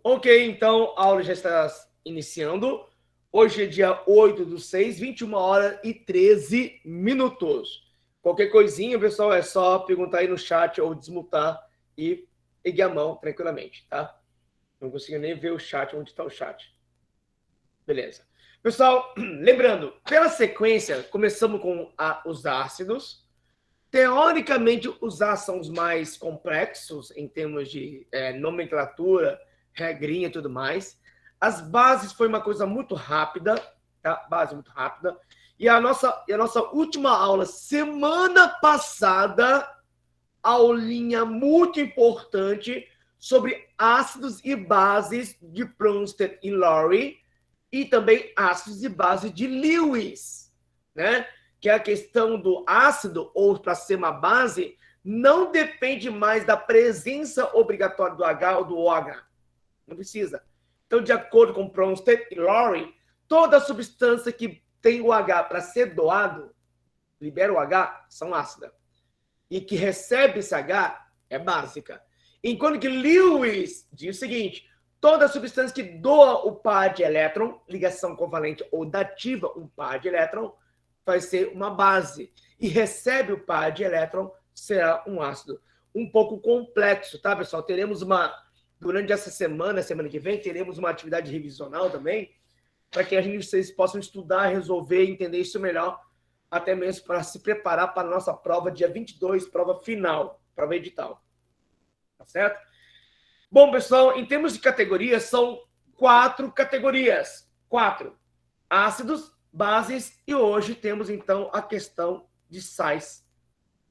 Ok, então a aula já está iniciando. Hoje é dia 8/6, 21 horas e 13 minutos. Qualquer coisinha, pessoal, é só perguntar aí no chat ou desmutar e erguer a mão tranquilamente, tá? Não consigo nem ver o chat, onde está o chat. Beleza. Pessoal, lembrando, pela sequência, começamos com os ácidos. Teoricamente, os ácidos são os mais complexos em termos de nomenclatura, regrinha e tudo mais. As bases foi uma coisa muito rápida, tá? Base muito rápida. E a nossa última aula, semana passada, aulinha muito importante sobre ácidos e bases de Bronsted e Lowry, e também ácidos e bases de Lewis, né? Que é a questão do ácido, ou para ser uma base, não depende mais da presença obrigatória do H ou do OH. Não precisa. Então, de acordo com Bronsted e Lowry, toda substância que tem o H para ser doado, libera o H, são ácidas. E que recebe esse H é básica. Enquanto que Lewis diz o seguinte: toda substância que doa o par de elétron, ligação covalente ou dativa um par de elétron, vai ser uma base. E recebe o par de elétron, será um ácido. Um pouco complexo, tá, pessoal? Teremos durante essa semana que vem, teremos uma atividade revisional também, para que vocês possam estudar, resolver, entender isso melhor, até mesmo para se preparar para a nossa prova dia 22, prova final, prova edital. Tá certo? Bom, pessoal, em termos de categorias, são 4 categorias. 4. Ácidos, bases, e hoje temos, então, a questão de sais.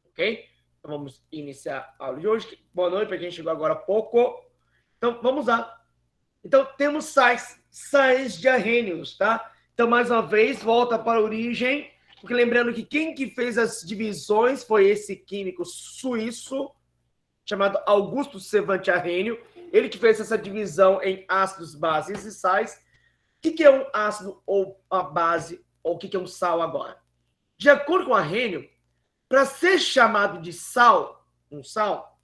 Ok? Então, vamos iniciar a aula de hoje. Boa noite para quem chegou agora há pouco. Então, vamos lá. Então, temos sais diarrênios, tá? Então, mais uma vez, volta para a origem, porque lembrando que quem que fez as divisões foi esse químico suíço, chamado Augusto Servante Arrhenius, ele que fez essa divisão em ácidos, bases e sais. O que é um ácido ou a base, ou o que é um sal agora? De acordo com Arrhenius, para ser chamado de sal, um sal,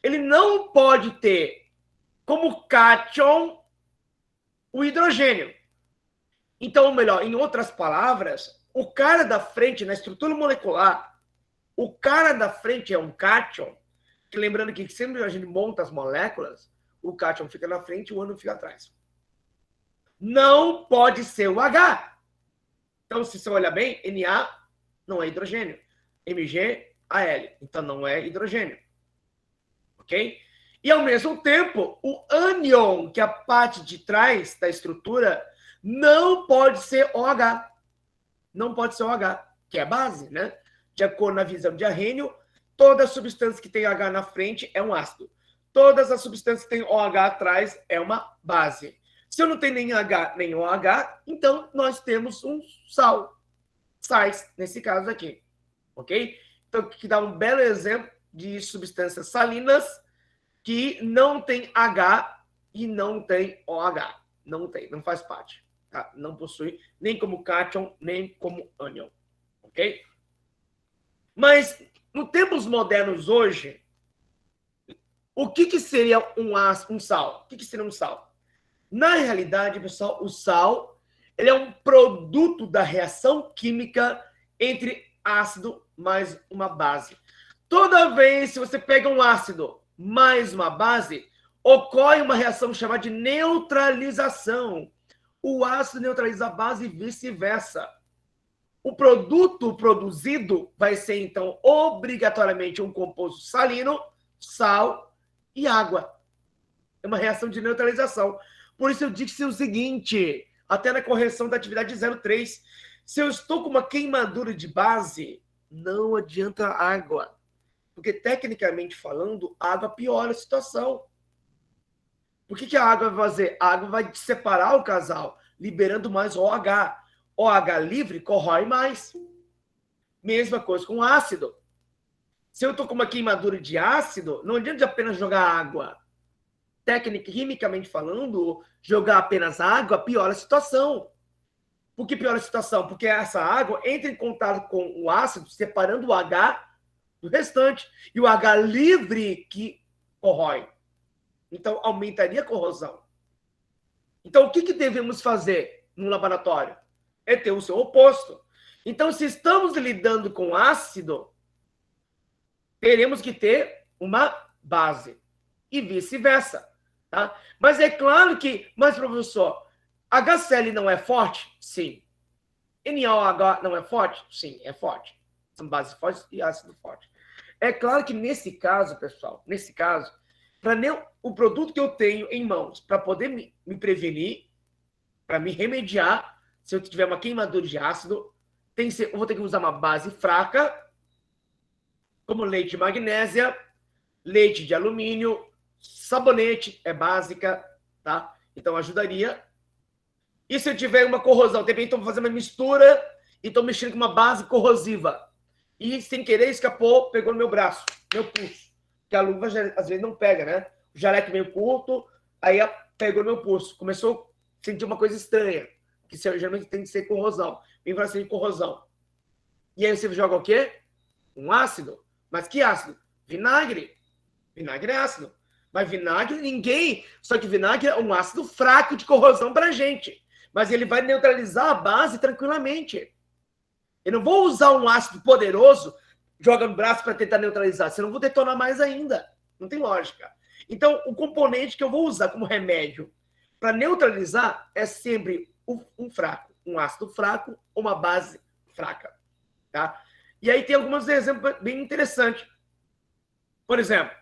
ele não pode ter como cátion o hidrogênio. Então, ou melhor, em outras palavras, o cara da frente, na estrutura molecular, o cara da frente é um cátion, que lembrando que sempre a gente monta as moléculas, o cátion fica na frente e o ânion fica atrás. Não pode ser o H. Então, se você olhar bem, Na não é hidrogênio. Mg, Al. Então, não é hidrogênio. Ok? E, ao mesmo tempo, o ânion, que é a parte de trás da estrutura, não pode ser OH. Não pode ser OH, que é base, né? De acordo na visão de Arrhenius, toda substância que tem H na frente é um ácido. Todas as substâncias que têm OH atrás é uma base. Se eu não tenho nem H nem OH, então nós temos um sal. Sais, nesse caso aqui. Ok? Então, que dá um belo exemplo de substâncias salinas que não tem H e não tem OH. Não tem, não faz parte. Tá? Não possui nem como cátion, nem como ânion. Ok? Mas, nos tempos modernos hoje, o que seria um sal? O que seria um sal? Na realidade, pessoal, o sal ele é um produto da reação química entre ácido mais uma base. Toda vez que você pega um ácido mais uma base, ocorre uma reação chamada de neutralização. O ácido neutraliza a base e vice-versa. O produto produzido vai ser, então, obrigatoriamente um composto salino, sal e água. É uma reação de neutralização. Por isso eu disse o seguinte, até na correção da atividade 03, se eu estou com uma queimadura de base, não adianta água. Porque, tecnicamente falando, a água piora a situação. Por que a água vai fazer? A água vai separar o casal, liberando mais OH. OH livre corrói mais. Mesma coisa com ácido. Se eu estou com uma queimadura de ácido, não adianta apenas jogar água. Quimicamente falando, jogar apenas água piora a situação. Por que piora a situação? Porque essa água entra em contato com o ácido, separando o H do restante. E o H livre que corrói. Então, aumentaria a corrosão. Então, o que devemos fazer no laboratório? É ter o seu oposto. Então, se estamos lidando com ácido, teremos que ter uma base. E vice-versa. Tá? Mas é claro que, mas professor, HCl não é forte? Sim. NaOH não é forte? Sim, é forte. São bases fortes e ácido forte. É claro que nesse caso, pessoal, para o produto que eu tenho em mãos, para poder me prevenir, para me remediar, se eu tiver uma queimadura de ácido, eu vou ter que usar uma base fraca, como leite de magnésia, leite de alumínio, sabonete é básica, tá? Então ajudaria. E se eu tiver uma corrosão, de repente estou fazendo uma mistura e estou mexendo com uma base corrosiva. E sem querer escapou, pegou no meu braço, meu pulso. Que a luva às vezes não pega, né? O jaleco meio curto, aí pegou no meu pulso. Começou a sentir uma coisa estranha, que geralmente tem que ser corrosão. Vibração de corrosão. E aí você joga o quê? Um ácido. Mas que ácido? Vinagre. Vinagre é ácido. Mas vinagre, ninguém... Só que vinagre é um ácido fraco de corrosão pra gente. Mas ele vai neutralizar a base tranquilamente. Eu não vou usar um ácido poderoso, joga no braço para tentar neutralizar. Senão eu vou detonar mais ainda. Não tem lógica. Então, o componente que eu vou usar como remédio para neutralizar é sempre um fraco. Um ácido fraco ou uma base fraca. Tá? E aí tem alguns exemplos bem interessantes. Por exemplo,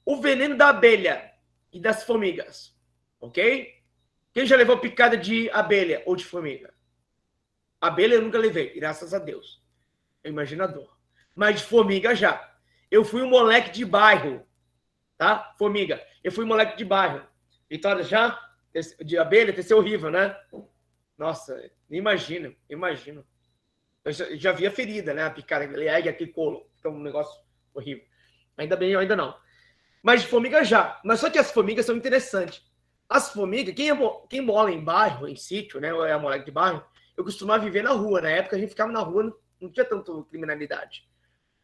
o veneno da abelha e das formigas. Ok? Quem já levou picada de abelha ou de formiga? Abelha eu nunca levei, graças a Deus. É imaginador. Mas de formiga já. Eu fui um moleque de bairro. Tá? Formiga. Eu fui um moleque de bairro. Vitória já? De abelha, deve ser horrível, né? Nossa, nem imagino. Eu já vi a ferida, né? A picada, aquele colo. Então, um negócio horrível. Ainda bem, eu ainda não. Mas de formiga já. Mas só que as formigas são interessantes. As formigas, quem mora em bairro, em sítio, né? Ou é moleque de bairro, eu costumava viver na rua. Na época a gente ficava na rua, não tinha tanto criminalidade.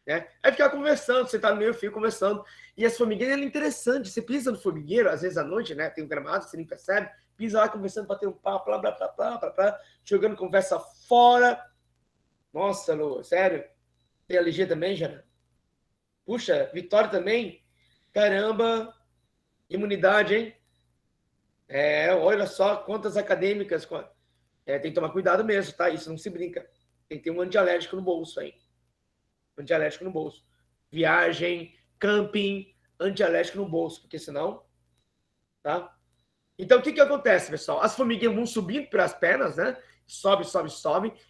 Né? Aí ficava conversando, você tá no meio fio conversando. E as formigueiras eram interessantes. Você pisa no formigueiro, às vezes à noite, né? Tem um gramado, você nem percebe. Pisa lá conversando, batendo um papo, blá, blá, blá, blá, blá, blá, jogando conversa fora. Nossa, Lu, sério? Tem LG também, Jana? Puxa, Vitória também? Caramba, imunidade, hein? Olha só quantas acadêmicas. Tem que tomar cuidado mesmo, tá? Isso não se brinca. Tem que ter um antialérgico no bolso aí. Antialérgico no bolso. Viagem, camping, antialérgico no bolso, porque senão... Tá? Então, o que acontece, pessoal? As formiguinhas vão subindo pelas pernas, né? Sobe,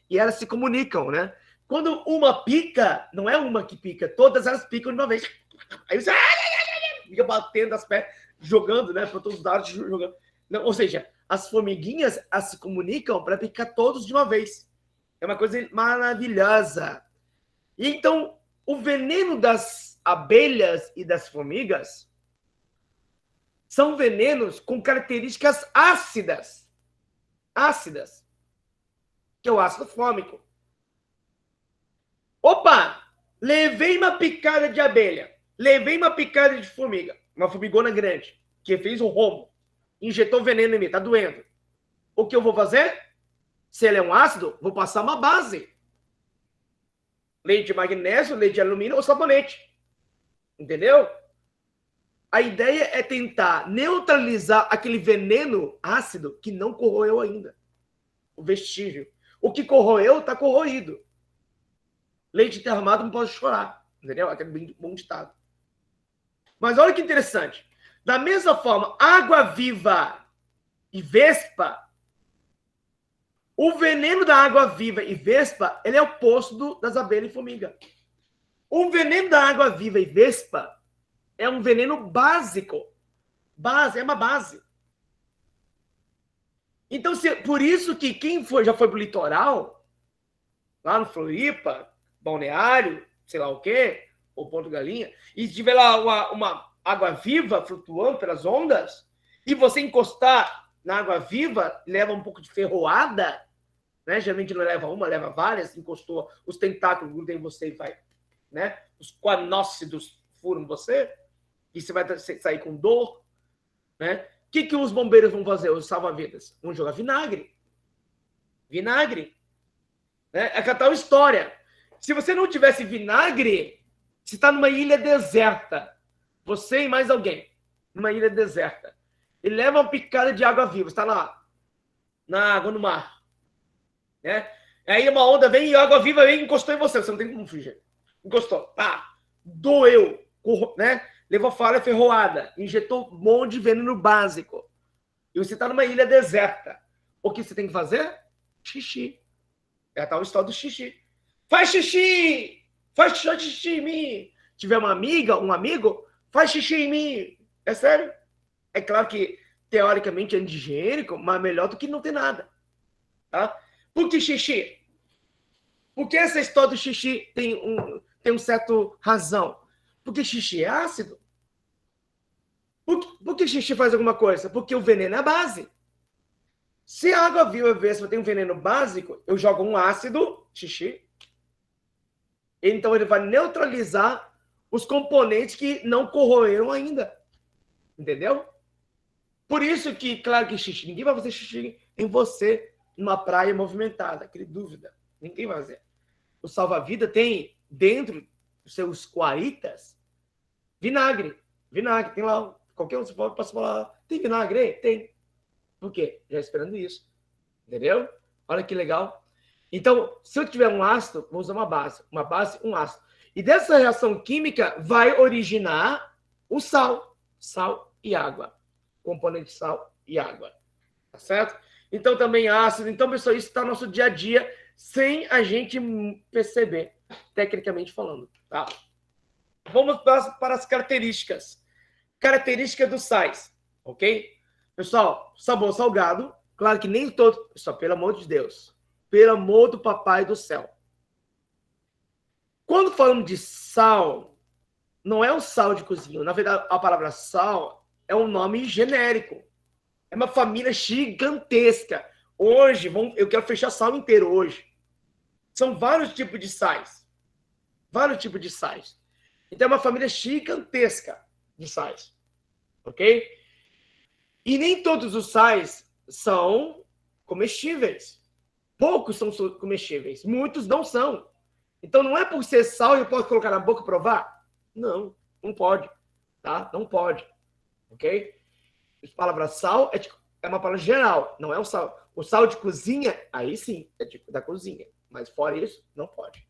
e elas se comunicam, né? Quando uma pica, não é uma que pica, todas elas picam de uma vez. Aí você fica batendo as pernas, jogando, né? Para todos os lados, jogando. Não, ou seja, as formiguinhas se comunicam para picar todos de uma vez. É uma coisa maravilhosa. E então, o veneno das abelhas e das formigas são venenos com características ácidas. Ácidas. Que é o ácido fômico. Opa! Levei uma picada de abelha. Levei uma picada de formiga. Uma formigona grande. Que fez um rombo. Injetou veneno em mim. Tá doendo. O que eu vou fazer? Se ele é um ácido, vou passar uma base. Leite de magnésio, leite de alumínio ou sabonete. Entendeu? A ideia é tentar neutralizar aquele veneno ácido que não corroeu ainda. O vestígio. O que corroeu, está corroído. Leite derramado não pode chorar. Entendeu? Aquele bem bom ditado. Mas olha que interessante. Da mesma forma, água-viva e vespa, o veneno da água-viva e vespa, ele é o oposto das abelhas e formiga. O veneno da água-viva e vespa é um veneno básico. É uma base. Então, por isso que quem já foi para o litoral, lá no Floripa, Balneário, sei lá o quê, ou Ponto Galinha, e tiver lá uma água viva flutuando pelas ondas, e você encostar na água viva, leva um pouco de ferroada, né? Geralmente não leva uma, leva várias, encostou, os tentáculos grudam em você e vai, né? Os quanócidos furam você, e você vai sair com dor, né? que os bombeiros vão fazer, os salva-vidas? Vão jogar vinagre. Vinagre. Né? É aquela tal história. Se você não tivesse vinagre, você está numa ilha deserta. Você e mais alguém. Numa ilha deserta. E leva uma picada de água viva. Você está lá, na água, no mar. Né? Aí uma onda vem e a água viva vem e encostou em você. Você não tem como fugir. Encostou. Pá. Doeu. Né? Levou falha ferroada. Injetou um monte de veneno básico. E você está numa ilha deserta. O que você tem que fazer? Xixi. É a tal história do xixi. Faz xixi! Faz xixi em mim! Tiver uma amiga, um amigo, faz xixi em mim. É sério. É claro que, teoricamente, é anti-higiênico, mas melhor do que não ter nada. Tá? Por que xixi? Porque essa história do xixi tem um certo razão. Porque xixi é ácido. Por que xixi faz alguma coisa? Porque o veneno é a base. Se a água viva tem um veneno básico, eu jogo um ácido, xixi, então ele vai neutralizar os componentes que não corroeram ainda. Entendeu? Por isso que, claro que xixi, ninguém vai fazer xixi em você numa praia movimentada, aquele dúvida. Ninguém vai fazer. O salva-vida tem dentro dos seus guaritas vinagre. Vinagre, tem lá. Qualquer um pode falar, tem vinagre aí? Tem. Por quê? Já esperando isso. Entendeu? Olha que legal. Então, se eu tiver um ácido, vou usar uma base. Uma base, um ácido. E dessa reação química vai originar o sal. Sal e água. Componente sal e água. Tá certo? Então, também ácido. Então, pessoal, isso está no nosso dia a dia sem a gente perceber, tecnicamente falando. Tá? Vamos para as características. Característica dos sais. Ok? Pessoal, sabor salgado. Claro que nem todo... Pessoal, pelo amor de Deus. Pelo amor do papai do céu. Quando falamos de sal, não é o sal de cozinha. Na verdade, a palavra sal é um nome genérico. É uma família gigantesca. Hoje, eu quero fechar sal inteiro hoje. São vários tipos de sais. Vários tipos de sais. Então, é uma família gigantesca de sais. Ok? E nem todos os sais são comestíveis. Poucos são comestíveis. Muitos não são. Então, não é por ser sal e eu posso colocar na boca e provar? Não, não pode. Tá? Não pode. Ok? A palavra sal é uma palavra geral. Não é o sal. O sal de cozinha, aí sim, é tipo da cozinha. Mas fora isso, não pode.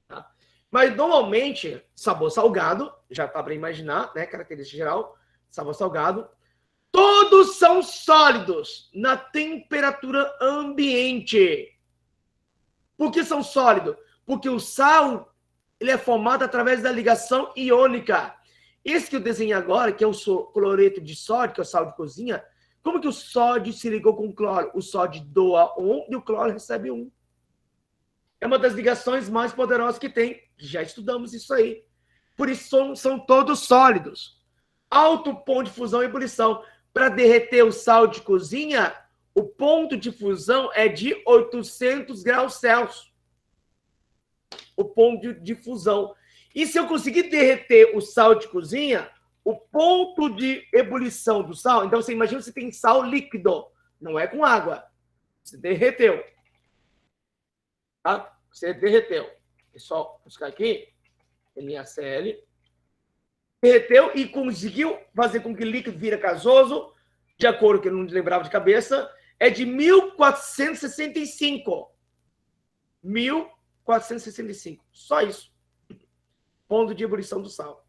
Tá? Mas, normalmente, sabor salgado, já tá para imaginar, né? Característica geral, sabor salgado. Todos são sólidos na temperatura ambiente. Por que são sólidos? Porque o sal ele é formado através da ligação iônica. Esse que eu desenhei agora, que é o cloreto de sódio, que é o sal de cozinha, como que o sódio se ligou com o cloro? O sódio doa 1 e o cloro recebe 1. É uma das ligações mais poderosas que tem. Já estudamos isso aí. Por isso são todos sólidos. Alto ponto de fusão e ebulição. Para derreter o sal de cozinha, o ponto de fusão é de 800 graus Celsius. O ponto de fusão. E se eu conseguir derreter o sal de cozinha, o ponto de ebulição do sal... Então, você imagina que você tem sal líquido. Não é com água. Você derreteu. Tá? Você derreteu. É só buscar aqui. NaCl. Derreteu e conseguiu fazer com que o líquido vira gasoso, de acordo com que eu não lembrava de cabeça, é de 1465. 1465. Só isso. Ponto de ebulição do sal.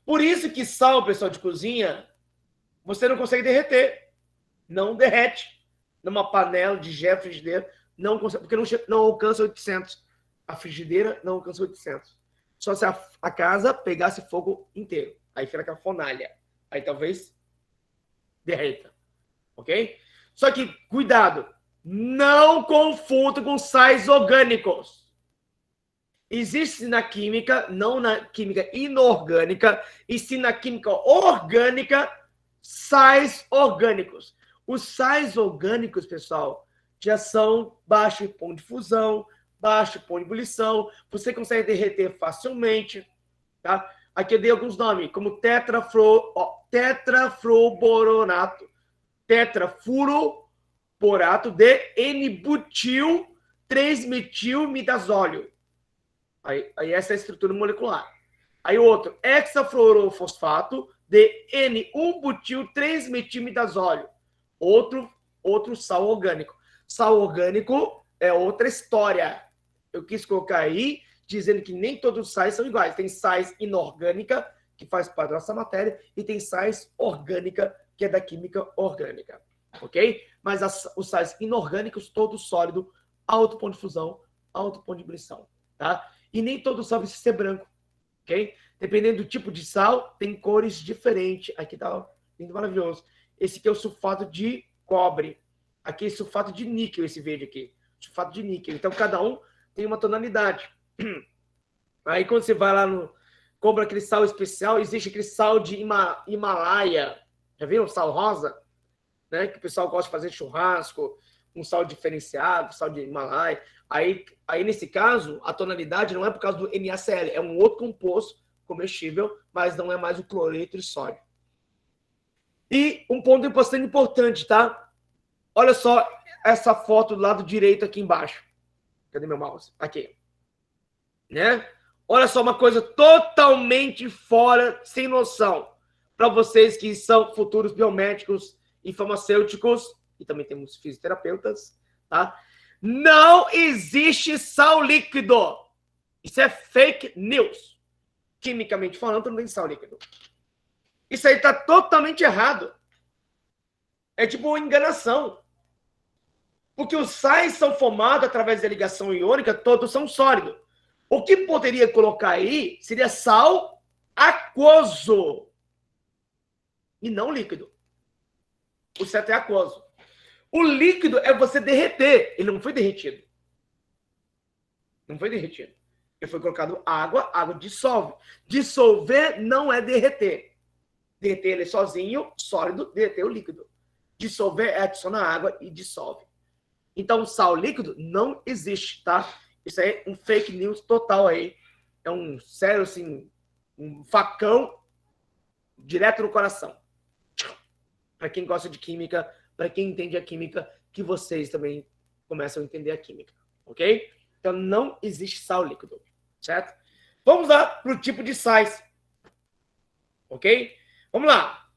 Por isso que sal, pessoal de cozinha, você não consegue derreter. Não derrete. Numa panela de gel, frigideira, não consegue, porque não alcança 800. A frigideira não alcança 800. Só se a casa pegasse fogo inteiro. Aí fica aquela fornalha. Aí talvez derreta. Ok? Só que, cuidado. Não confunda com sais orgânicos. Existe na química, não na química inorgânica, e sim na química orgânica, sais orgânicos. Os sais orgânicos, pessoal, já são baixo ponto de fusão, baixo ponto de ebulição, você consegue derreter facilmente, tá? Aqui eu dei alguns nomes, como tetrafluoroborato, tetrafluoroborato de N-butil 3-metilmidazóleo. Aí essa é a estrutura molecular. Aí outro, hexafluorofosfato de N1-butil 3-metilmidazóleo. Outro sal orgânico. Sal orgânico é outra história. Eu quis colocar aí, dizendo que nem todos os sais são iguais. Tem sais inorgânica, que faz parte da nossa matéria, e tem sais orgânica, que é da química orgânica. Ok? Mas os sais inorgânicos, todos sólidos, alto ponto de fusão, alto ponto de ebulição. Tá? E nem todo sal precisa ser branco. Ok? Dependendo do tipo de sal, tem cores diferentes. Aqui tá lindo, maravilhoso. Esse aqui é o sulfato de cobre. Aqui é sulfato de níquel, esse verde aqui. Sulfato de níquel. Então, cada um tem uma tonalidade. Aí, quando você vai lá compra aquele sal especial, existe aquele sal de Himalaia. Já viram? Sal rosa? Né? Que o pessoal gosta de fazer churrasco. Um sal diferenciado, sal de Himalaia. Aí, nesse caso, a tonalidade não é por causa do NaCl. É um outro composto comestível, mas não é mais o cloreto de sódio. E um ponto bastante importante, tá? Olha só essa foto do lado direito aqui embaixo. Cadê meu mouse? Aqui. Né? Olha só uma coisa totalmente fora, sem noção. Para vocês que são futuros biomédicos e farmacêuticos, e também temos fisioterapeutas, tá? Não existe sal líquido. Isso é fake news. Quimicamente falando, não tem sal líquido. Isso aí está totalmente errado. É tipo uma enganação. Porque os sais são formados através da ligação iônica, todos são sólidos. O que poderia colocar aí seria sal aquoso. E não líquido. O certo é aquoso. O líquido é você derreter. Ele não foi derretido. Não foi derretido. Ele foi colocado água, água dissolve. Dissolver não é derreter. Derreter ele sozinho, sólido, derreter o líquido. Dissolver é adicionar água e dissolve. Então, sal líquido não existe, tá? Isso aí é um fake news total aí. É um sério, assim, um facão direto no coração. Para quem gosta de química, para quem entende a química, que vocês também começam a entender a química, ok? Então, não existe sal líquido, certo? Vamos lá para o tipo de sais, ok? Vamos lá.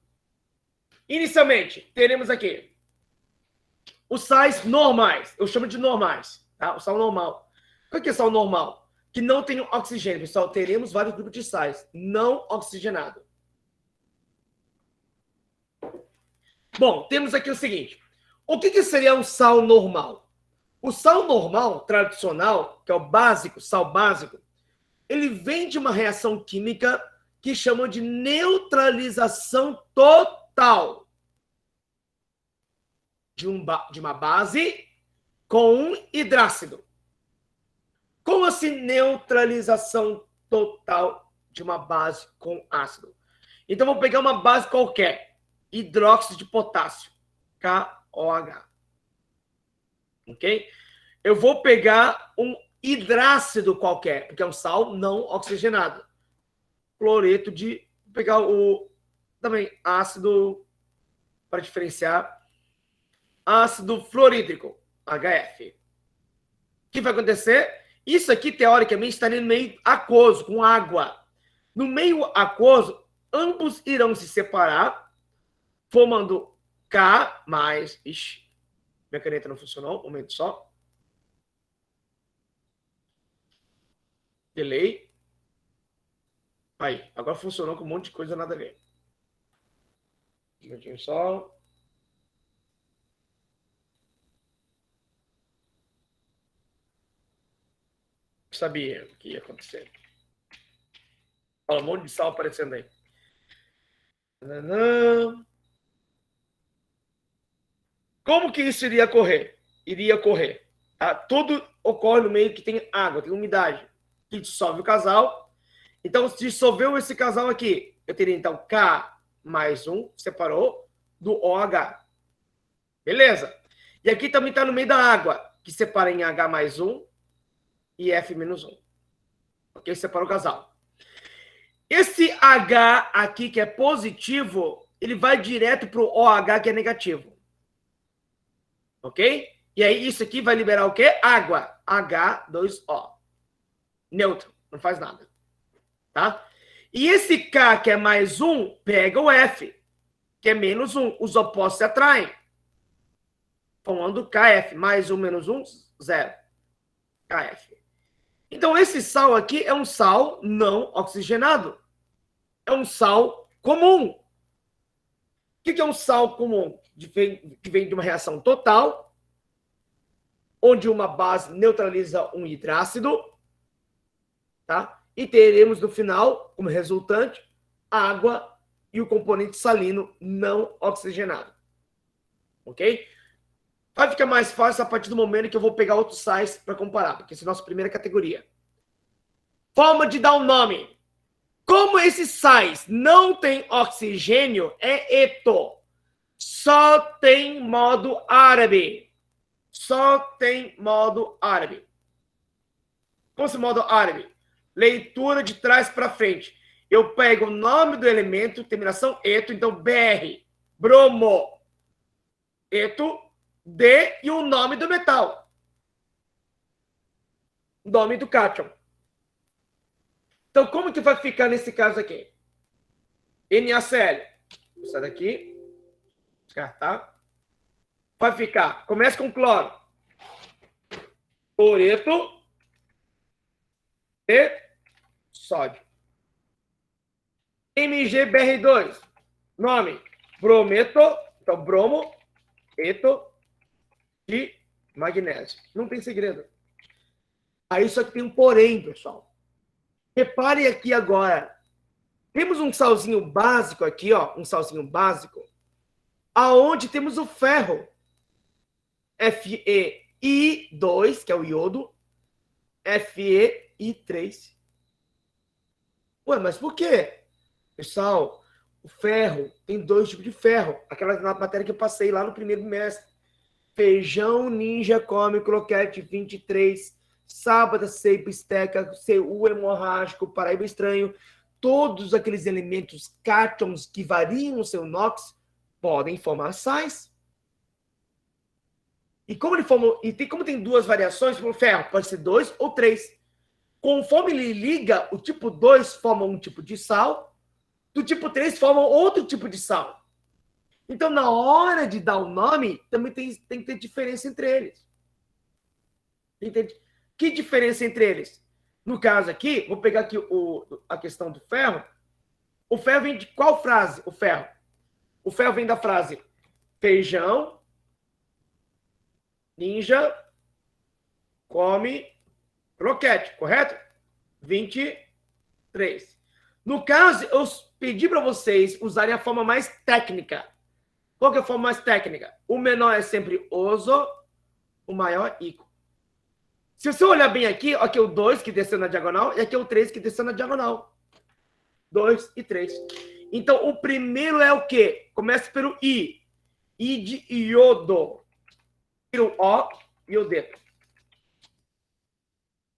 Inicialmente, teremos aqui os sais normais. Eu chamo de normais, tá? O sal normal. O que é sal normal? Que não tem oxigênio, pessoal. Teremos vários grupos de sais não oxigenados. Bom, temos aqui o seguinte. O que seria um sal normal? O sal normal, tradicional, que é o básico, sal básico, ele vem de uma reação química que chamam de neutralização total de uma base com um hidrácido. Como assim neutralização total de uma base com ácido? Então, vou pegar uma base qualquer, hidróxido de potássio, KOH. Ok? Eu vou pegar um hidrácido qualquer, porque é um sal não oxigenado. Cloreto de... Vou pegar o... Também ácido, para diferenciar, ácido fluorídrico, HF. O que vai acontecer? Isso aqui, teoricamente, estaria no meio aquoso, com água. No meio aquoso, ambos irão se separar, formando K mais... Ixi, minha caneta não funcionou, um momento só. Delay. Aí, agora funcionou com um monte de coisa nada a ver. Um minutinho só. Sabia que ia acontecer. Olha, um monte de sal aparecendo aí. Como que isso iria ocorrer? Iria ocorrer. Tá? Tudo ocorre no meio que tem água, tem umidade, que dissolve o casal. Então, se dissolveu esse casal aqui, eu teria então K mais 1, separou, do OH. Beleza? E aqui também está no meio da água, que separa em H mais 1 e F menos 1. Ok? Separou o casal. Esse H aqui, que é positivo, ele vai direto para o OH, que é negativo. Ok? E aí, isso aqui vai liberar o quê? Água. H2O. Neutro. Não faz nada. Tá? E esse K, que é mais 1, pega o F, que é menos 1. Os opostos se atraem. Formando KF. Mais 1, menos 1, 0. KF. Então, esse sal aqui é um sal não oxigenado. É um sal comum. O que é um sal comum? Que vem de uma reação total, onde uma base neutraliza um hidrácido, tá? E teremos no final, como resultante, água e o componente salino não oxigenado. Ok? Vai ficar mais fácil a partir do momento que eu vou pegar outros sais para comparar, porque essa é a nossa primeira categoria. Forma de dar um nome. Como esses sais não têm oxigênio, é eto. Só tem modo árabe. Só tem modo árabe. Como esse modo árabe? Leitura de trás para frente. Eu pego o nome do elemento, terminação eto, então BR, bromo, eto, D e o nome do metal. Nome do cátion. Então, como que vai ficar nesse caso aqui? NaCl. Sai daqui. Descartar. Vai ficar. Começa com cloro. Cloreto e sódio. MgBr2. Nome. Brometo. Então, bromo, eto e magnésio. Não tem segredo. Aí só que tem um porém, pessoal. Repare aqui agora. Temos um salzinho básico aqui, ó. Um salzinho básico. Aonde temos o ferro. FeI2, que é o iodo. FeI3. Ué, mas por quê? Pessoal, o ferro, tem 2 tipos de ferro. Aquela matéria que eu passei lá no primeiro bimestre. Feijão ninja come croquete 23, sábado, seipa, esteca, CU hemorrágico, Paraíba estranho. Todos aqueles elementos cátions que variam o seu NOx podem formar sais. E como ele forma, como tem 2 variações, o ferro pode ser 2 ou 3. Conforme ele liga, o tipo 2 forma um tipo de sal, do tipo 3 forma outro tipo de sal. Então, na hora de dar o nome, também tem que ter diferença entre eles. Entende? Que diferença entre eles? No caso aqui, vou pegar aqui a questão do ferro. O ferro vem de qual frase? O ferro vem da frase feijão, ninja, come, croquete, correto? 23. No caso, eu pedi para vocês usarem a forma mais técnica. Qual que é a forma mais técnica? O menor é sempre oso, o maior ico. Se você olhar bem aqui, aqui é o 2 que desceu na diagonal e aqui é o 3 que desceu na diagonal. 2 e 3. Então, o primeiro é o quê? Começa pelo I. I de iodo. Tira o O, iodeto.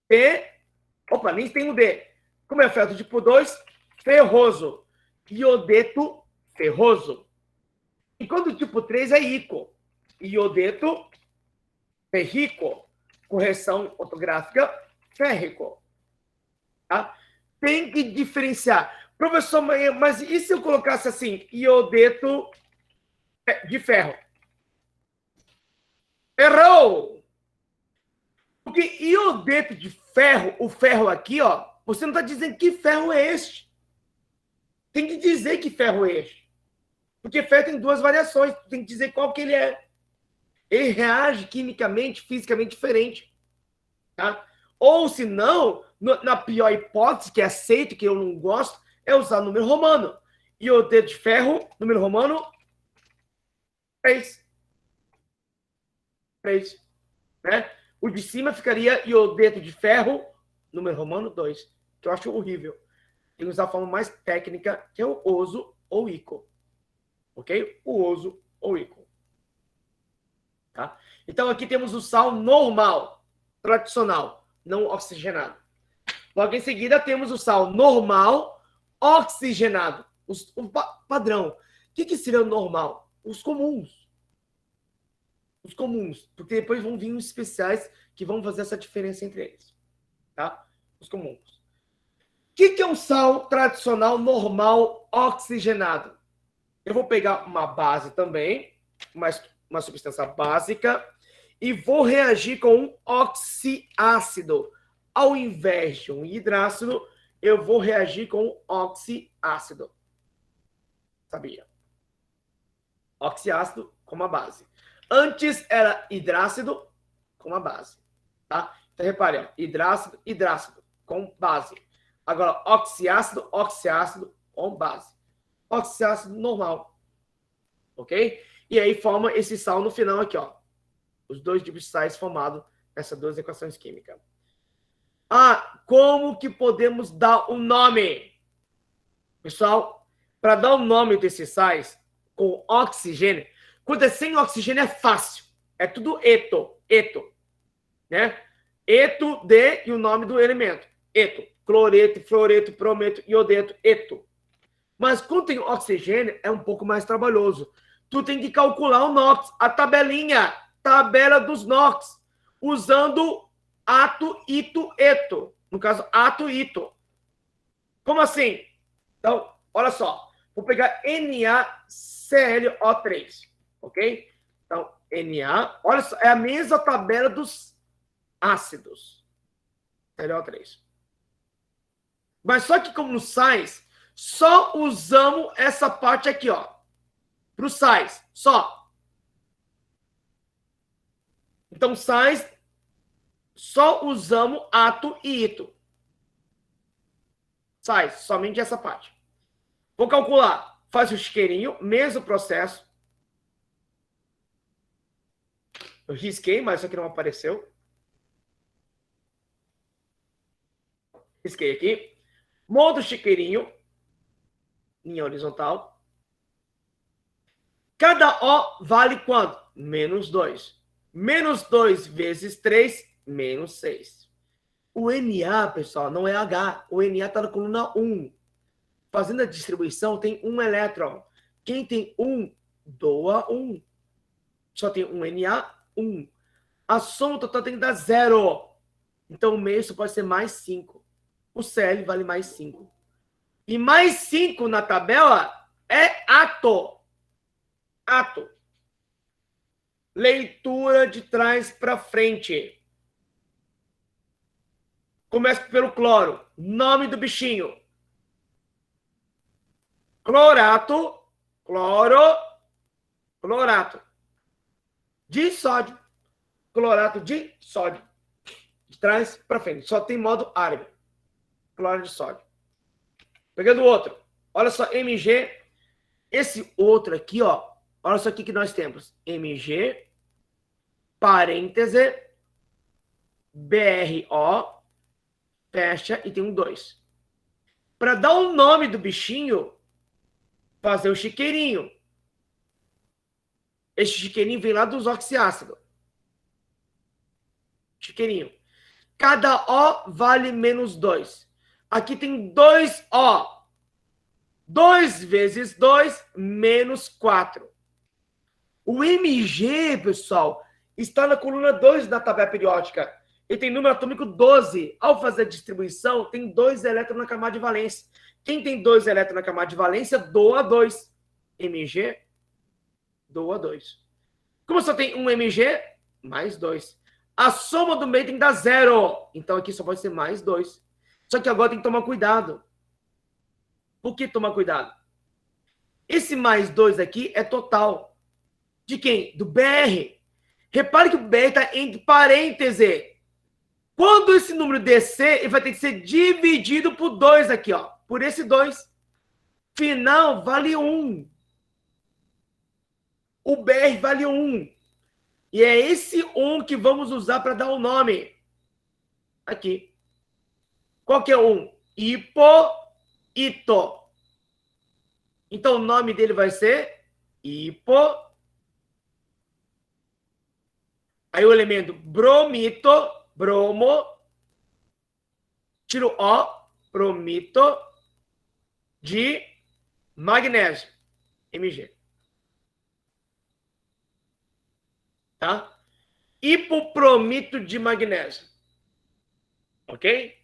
P. Opa, nem tem o D. Como é ferro tipo 2? Ferroso. Iodeto, ferroso. E quando o tipo 3 é ico. Iodeto, ferrico. Correção ortográfica, férrico. Tá? Tem que diferenciar. Professor, mas e se eu colocasse assim, iodeto de ferro? Errou! Porque iodeto de ferro, o ferro aqui, ó, você não está dizendo que ferro é este. Tem que dizer que ferro é este. Porque ferro tem 2 variações, tem que dizer qual que ele é. Ele reage quimicamente, fisicamente diferente. Tá? Ou, se não, na pior hipótese, que é aceito, que eu não gosto, é usar o número romano. Iodeto de ferro, número romano, 3. 3. Né? O de cima ficaria iodeto de ferro, número romano, 2. Que eu acho horrível. Tem que usar a forma mais técnica, que é o oso ou ico. Ok? O oso ou ico. Tá? Então, aqui temos o sal normal, tradicional, não oxigenado. Logo em seguida, temos o sal normal oxigenado. O padrão. O que seria o normal? Os comuns. Os comuns. Porque depois vão vir os especiais que vão fazer essa diferença entre eles. Tá? Os comuns. O que é um sal tradicional normal oxigenado? Eu vou pegar uma base também, uma substância básica, e vou reagir com um oxiácido. Ao invés de um hidrácido, eu vou reagir com um oxiácido. Sabia? Oxiácido com uma base. Antes era hidrácido com uma base. Tá? Então, repare, ó, hidrácido, hidrácido com base. Agora, oxiácido, oxiácido com base. Oxiácido normal. Ok? E aí forma esse sal no final aqui, ó. Os dois tipos de sais formados nessas duas equações químicas. Ah, como que podemos dar um nome? Pessoal, para dar o nome desses sais com oxigênio, quando é sem oxigênio é fácil. É tudo eto, né? Eto de e o nome do elemento. Eto, cloreto, fluoreto, brometo, iodeto, eto. Mas quando tem oxigênio é um pouco mais trabalhoso. Tu tem que calcular o NOx, a tabelinha, tabela dos NOx, usando ato, ito, eto. No caso, ato, ito. Como assim? Então, olha só. Vou pegar NaClO3, ok? Então, Na, olha só, é a mesma tabela dos ácidos. ClO3. Mas só que como nos sais, só usamos essa parte aqui, ó. Para os sais, só. Então, sais, só usamos ato e ito. Sais, somente essa parte. Vou calcular. Faz o isqueirinho, mesmo processo. Eu risquei, mas isso aqui não apareceu. Risquei aqui. Monta o chiqueirinho. Linha horizontal. Cada O vale quanto? Menos 2. Menos 2 vezes 3, menos 6. O Na, pessoal, não é H. O Na está na coluna 1. Fazendo a distribuição, tem um elétron. Quem tem 1, doa 1. Só tem um Na, 1. A soma total tem que dar 0. Então, o meio só pode ser mais 5. O Cl vale mais 5. E mais 5 na tabela é ato. Ato. Leitura de trás para frente. Começa pelo cloro. Nome do bichinho. Clorato. Cloro. Clorato. De sódio. Clorato de sódio. De trás para frente. Só tem modo árabe. Cloro de sódio. Pegando o outro. Olha só, Mg. Esse outro aqui, ó. Olha só o que nós temos. Mg, parêntese, BRO, fecha e tem um 2. Para dar o nome do bichinho, fazer o chiqueirinho. Esse chiqueirinho vem lá dos oxiácidos. Chiqueirinho. Cada O vale menos 2. Aqui tem 2 O. 2 vezes 2, menos 4. O Mg, pessoal, está na coluna 2 da tabela periódica. Ele tem número atômico 12. Ao fazer a distribuição, tem 2 elétrons na camada de valência. Quem tem 2 elétrons na camada de valência, doa 2. Mg, doa 2. Como só tem um Mg, mais 2. A soma do meio tem que dar 0. Então aqui só pode ser mais 2. Só que agora tem que tomar cuidado. Por que tomar cuidado? Esse mais 2 aqui é total. De quem? Do BR. Repare que o BR está entre parênteses. Quando esse número descer, ele vai ter que ser dividido por 2 aqui, ó. Por esse 2. Final vale 1. O BR vale 1. E é esse 1 que vamos usar para dar o nome. Aqui. Qual que é o 1? Hipo-ito. Então, o nome dele vai ser hipo. Aí o elemento bromito, bromo. Tiro O, bromito. de magnésio, Mg. Tá? Hipopromito de magnésio. Ok?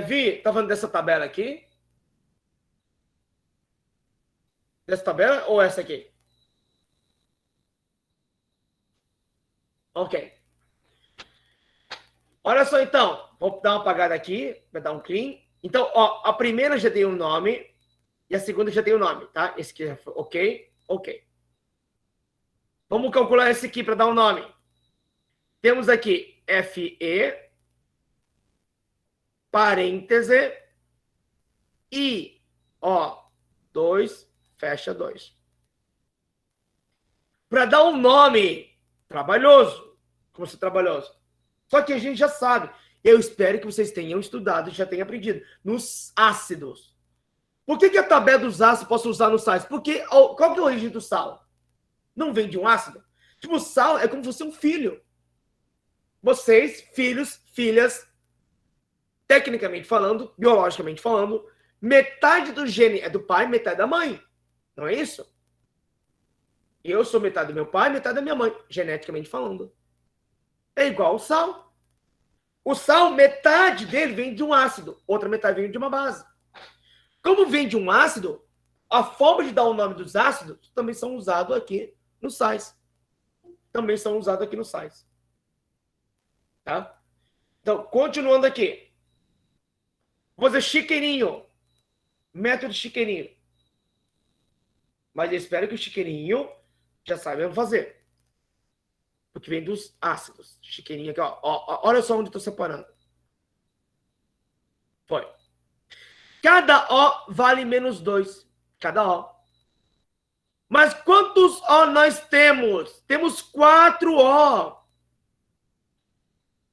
Vi, tá falando dessa tabela aqui? Dessa tabela ou essa aqui? Ok. Olha só então. Vou dar uma apagada aqui, vai dar um clean. Então, ó, a primeira já tem um nome e a segunda já tem um nome, tá? Esse aqui é ok? Ok. Vamos calcular esse aqui para dar um nome. Temos aqui Fe, parêntese, I, ó, 2, fecha 2. Para dar um nome trabalhoso, como se trabalhoso. Só que a gente já sabe. Eu espero que vocês tenham estudado e já tenham aprendido. Nos ácidos. Por que a tabela dos ácidos posso usar nos sais? Porque qual que é a origem do sal? Não vem de um ácido? Tipo, sal é como se fosse um filho. Vocês, filhos, filhas, tecnicamente falando, biologicamente falando, metade do gene é do pai, metade da mãe. Não é isso? Eu sou metade do meu pai, metade da minha mãe, geneticamente falando. É igual o sal. O sal, metade dele vem de um ácido, outra metade vem de uma base. Como vem de um ácido, a forma de dar o nome dos ácidos também são usados aqui nos sais. Também são usados aqui nos sais. Tá? Então, continuando aqui. Vou fazer chiqueirinho. Método chiqueirinho. Mas eu espero que o chiqueirinho já saibam fazer. Porque vem dos ácidos. Chiqueirinho aqui, ó. Olha só onde eu estou separando. Foi. Cada O vale menos 2. Cada O. Mas quantos O nós temos? Temos 4 O.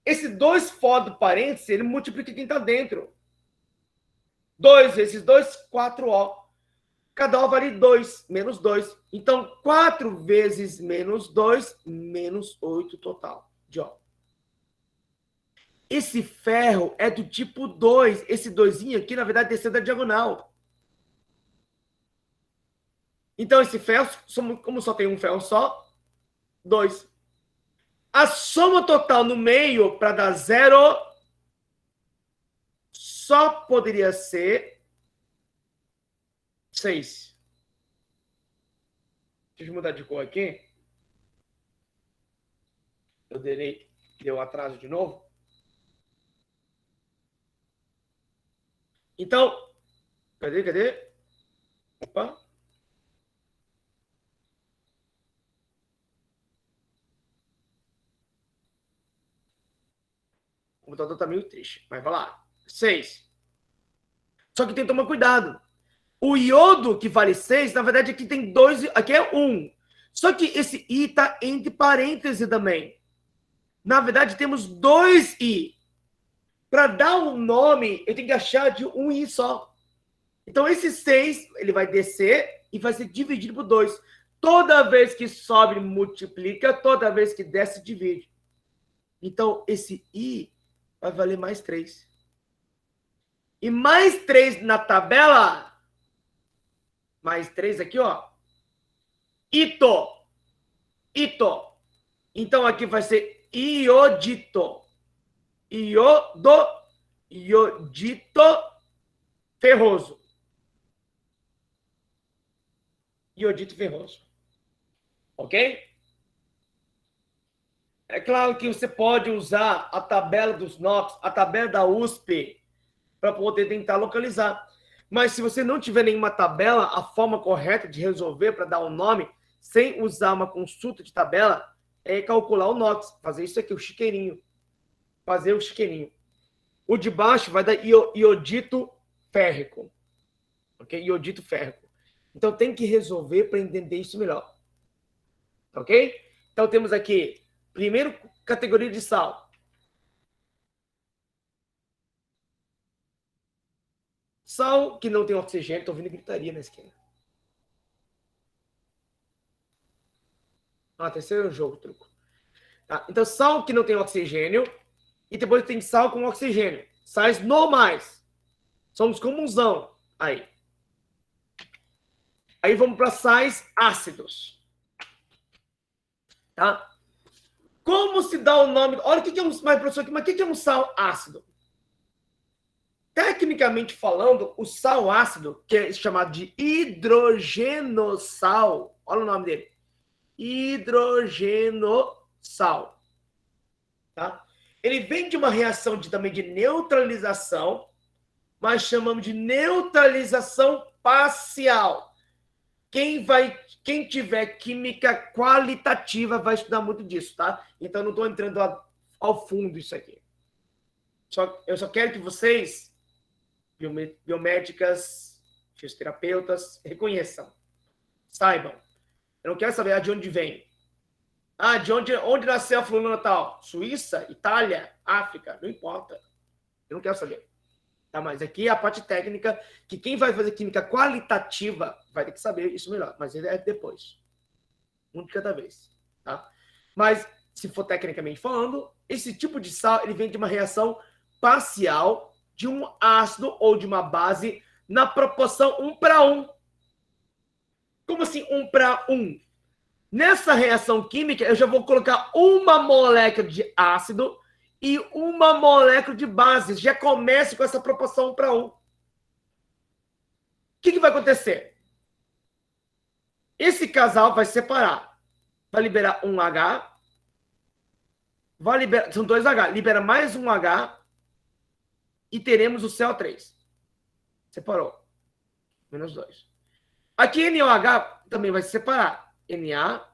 Esse 2 fora do parênteses, ele multiplica quem está dentro. 2 vezes 2, 4O. Cada O vale 2, menos 2. Então, 4 vezes menos 2, menos 8 total de O. Esse ferro é do tipo 2. Esse 2 aqui, na verdade, desceu da diagonal. Então, esse ferro, como só tem um ferro só, 2. A soma total no meio, para dar 0, só poderia ser 6. Deixa eu mudar de cor aqui. Eu deu atraso de novo. Então, cadê? Opa. O computador está meio triste, mas vai lá. 6. Só que tem que tomar cuidado. O iodo que vale 6, na verdade, aqui tem 2, aqui é 1. Só que esse I está entre parênteses também. Na verdade, temos 2 I. Para dar um nome, eu tenho que achar de um I só. Então, esse 6, ele vai descer e vai ser dividido por 2. Toda vez que sobe, multiplica. Toda vez que desce, divide. Então, esse I vai valer mais 3. E mais 3 na tabela. Mais 3 aqui, ó. Ito. Então, aqui vai ser iodito. Iodito ferroso. Iodito ferroso. Ok? É claro que você pode usar a tabela dos NOx, a tabela da USP, para poder tentar localizar. Mas se você não tiver nenhuma tabela, a forma correta de resolver para dar um nome, sem usar uma consulta de tabela, é calcular o NOx. Fazer isso aqui, o chiqueirinho. Fazer o chiqueirinho. O de baixo vai dar iodito férrico. Ok? Iodito férrico. Então tem que resolver para entender isso melhor. Ok? Então temos aqui, primeiro, categoria de sal. Sal que não tem oxigênio. Estou ouvindo gritaria na esquina. Terceiro jogo, truco. Tá? Então, sal que não tem oxigênio. E depois tem sal com oxigênio. Sais normais. Somos comunzão. Aí. Aí vamos para sais ácidos. Tá? Como se dá o nome... Olha o que é um... Mas, professor, mas o que é um sal ácido? Tecnicamente falando, o sal ácido, que é chamado de hidrogenossal, olha o nome dele. Hidrogenossal. Tá? Ele vem de uma reação também de neutralização, mas chamamos de neutralização parcial. Quem tiver química qualitativa vai estudar muito disso, tá? Então, não estou entrando ao fundo isso aqui. Eu só quero que vocês, biomédicas, fisioterapeutas, reconheçam, saibam. Eu não quero saber de onde vem. De onde nasceu a fulana tal? Suíça, Itália, África, não importa. Eu não quero saber. Tá, mas aqui é a parte técnica, que quem vai fazer química qualitativa vai ter que saber isso melhor, mas é depois. Um de cada vez. Tá? Mas, se for tecnicamente falando, esse tipo de sal ele vem de uma reação parcial de um ácido ou de uma base na proporção 1:1. Como assim 1:1? Nessa reação química, eu já vou colocar uma molécula de ácido e uma molécula de base. Já começa com essa proporção 1:1. O que vai acontecer? Esse casal vai separar. Vai liberar um H. São 2 H. Libera mais um H. E teremos o CO3. Separou. Menos 2. Aqui NOH também vai se separar. Na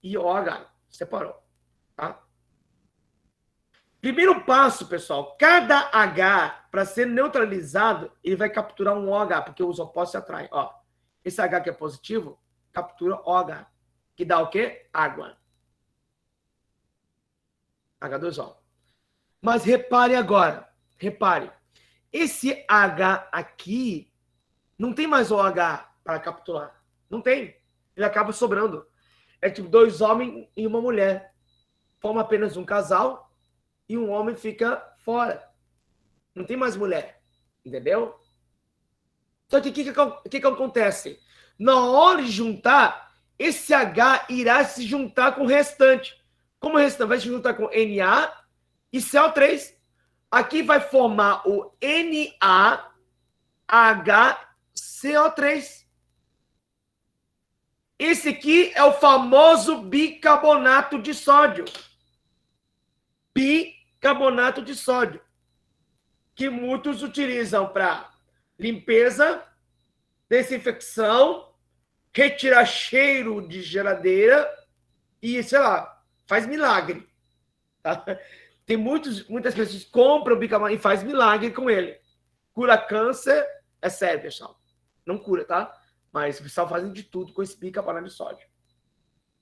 e OH. Separou. Tá? Primeiro passo, pessoal. Cada H, para ser neutralizado, ele vai capturar um OH, porque os opostos se atraem. Ó, esse H que é positivo, captura OH. Que dá o quê? Água. H2O. Mas repare agora. Repare. Esse H aqui não tem mais OH para capturar. Não tem. Ele acaba sobrando. É tipo 2 homens e uma mulher. Forma apenas um casal e um homem fica fora. Não tem mais mulher. Entendeu? Só que o que acontece? Na hora de juntar, esse H irá se juntar com o restante. Como o restante vai se juntar com Na e CO3. Aqui vai formar o NaHCO3. Esse aqui é o famoso bicarbonato de sódio. Bicarbonato de sódio. Que muitos utilizam para limpeza, desinfecção, retirar cheiro de geladeira e, sei lá, faz milagre. Tá? Tem muitas pessoas que compram bicarbonato e faz milagre com ele. Cura câncer, é sério, pessoal. Não cura, tá? Mas o pessoal fazem de tudo com esse bicarbonato de sódio.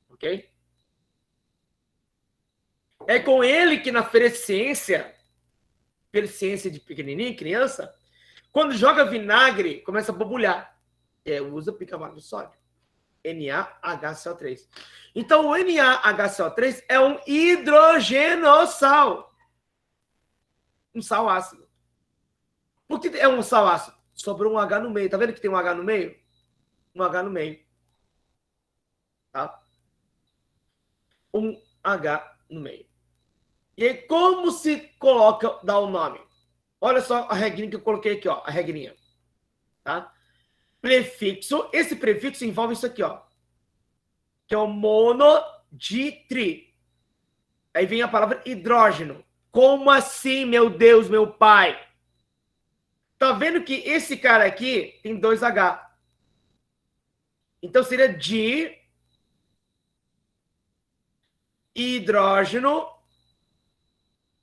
Ok? É com ele que na feira de ciência de pequenininho, criança, quando joga vinagre, começa a borbulhar. Usa bicarbonato de sódio. NaHCO3. Então, o NaHCO3 é um hidrogenossal. Um sal ácido. Por que é um sal ácido? Sobrou um H no meio. Tá vendo que tem um H no meio? Um H no meio. Tá? Um H no meio. E aí, como se coloca, dá o nome? Olha só a regrinha que eu coloquei aqui, ó. A regrinha. Tá? Prefixo. Esse prefixo envolve isso aqui, ó. Que é o mono de tri. Aí vem a palavra hidrógeno. Como assim, meu Deus, meu pai? Tá vendo que esse cara aqui tem 2 H. Então seria de hidrógeno.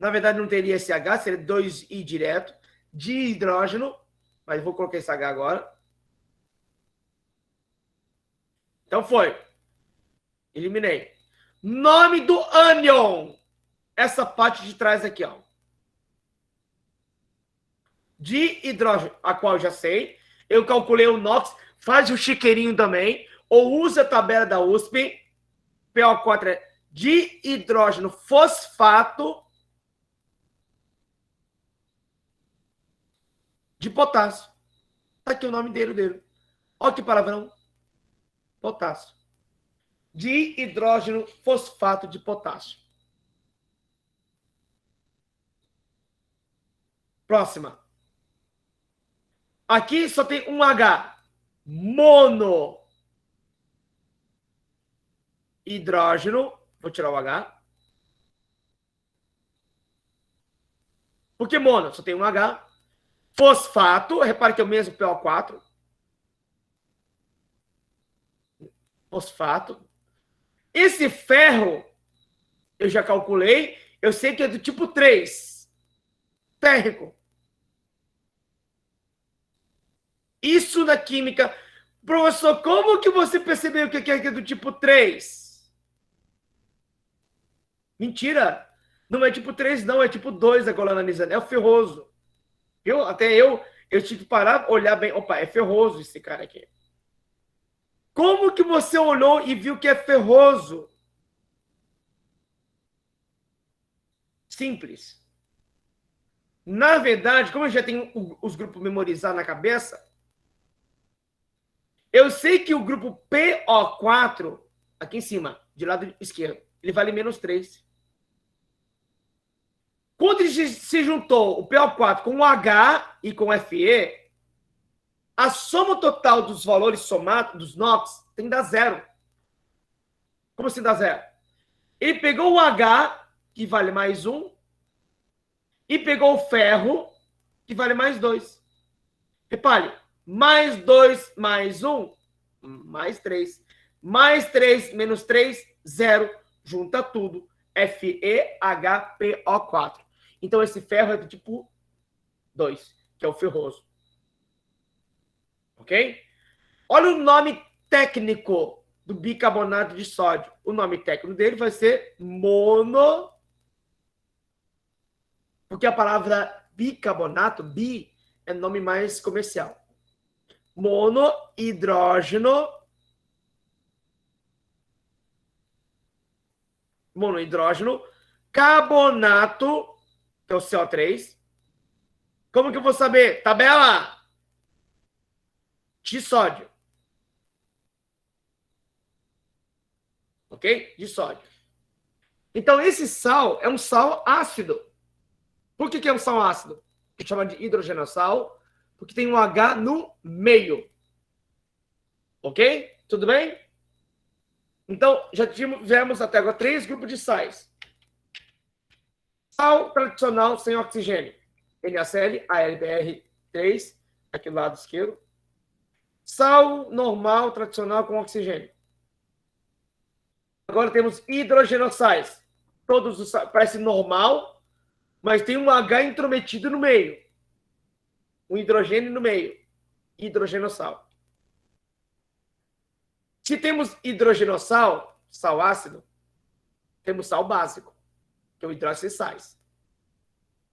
Na verdade não teria esse H, seria 2I direto. De hidrógeno. Mas vou colocar esse H agora. Então foi. Eliminei. Nome do ânion. Essa parte de trás aqui, ó. De hidrógeno, a qual eu já sei. Eu calculei o NOx, faz o chiqueirinho também, ou usa a tabela da USP. PO4 é de hidrógeno fosfato de potássio. Tá aqui o nome dele. Olha que palavrão. Potássio. Dihidrógeno fosfato de potássio. Próxima. Aqui só tem um H. Mono. Hidrógeno. Vou tirar o H. Por que mono? Só tem um H. Fosfato. Repare que é o mesmo PO4. Fosfato. Esse ferro, eu já calculei. Eu sei que é do tipo 3. Férrico. Isso na química. Professor, como que você percebeu que é do tipo 3? Mentira. Não é tipo 3, não. É tipo 2 agora analisando. É o ferroso. Até eu tive que parar, olhar bem. Opa, é ferroso esse cara aqui. Como que você olhou e viu que é ferroso? Simples. Na verdade, como eu já tenho os grupos memorizados na cabeça, eu sei que o grupo PO4, aqui em cima, de lado esquerdo, ele vale menos 3. Quando se juntou o PO4 com o H e com o Fe, a soma total dos valores somados, dos NOx, tem que dar 0. Como assim dá 0? Ele pegou o H, que vale mais 1, e pegou o ferro, que vale mais 2. Repare, mais 2 mais 1, mais 3. Mais 3 menos 3, 0. Junta tudo. FeHPO4. Então, esse ferro é do tipo 2, que é o ferroso. Ok? Olha o nome técnico do bicarbonato de sódio. O nome técnico dele vai ser mono, porque a palavra bicarbonato, bi, é nome mais comercial. Monohidrógeno carbonato, que é o CO3. Como que eu vou saber? Tabela de sódio. Ok? De sódio. Então, esse sal é um sal ácido. Por que é um sal ácido? Que chama de hidrogenossal, porque tem um H no meio. Ok? Tudo bem? Então, já tivemos até agora 3 grupos de sais. Sal tradicional sem oxigênio. NaCl, AlBr3, aqui do lado esquerdo. Sal normal, tradicional, com oxigênio. Agora temos hidrogenossais. Todos os parece normal, mas tem um H intrometido no meio. Um hidrogênio no meio. Hidrogenossal. Se temos hidrogenossal, sal ácido, temos sal básico, que é o hidróxido de sais.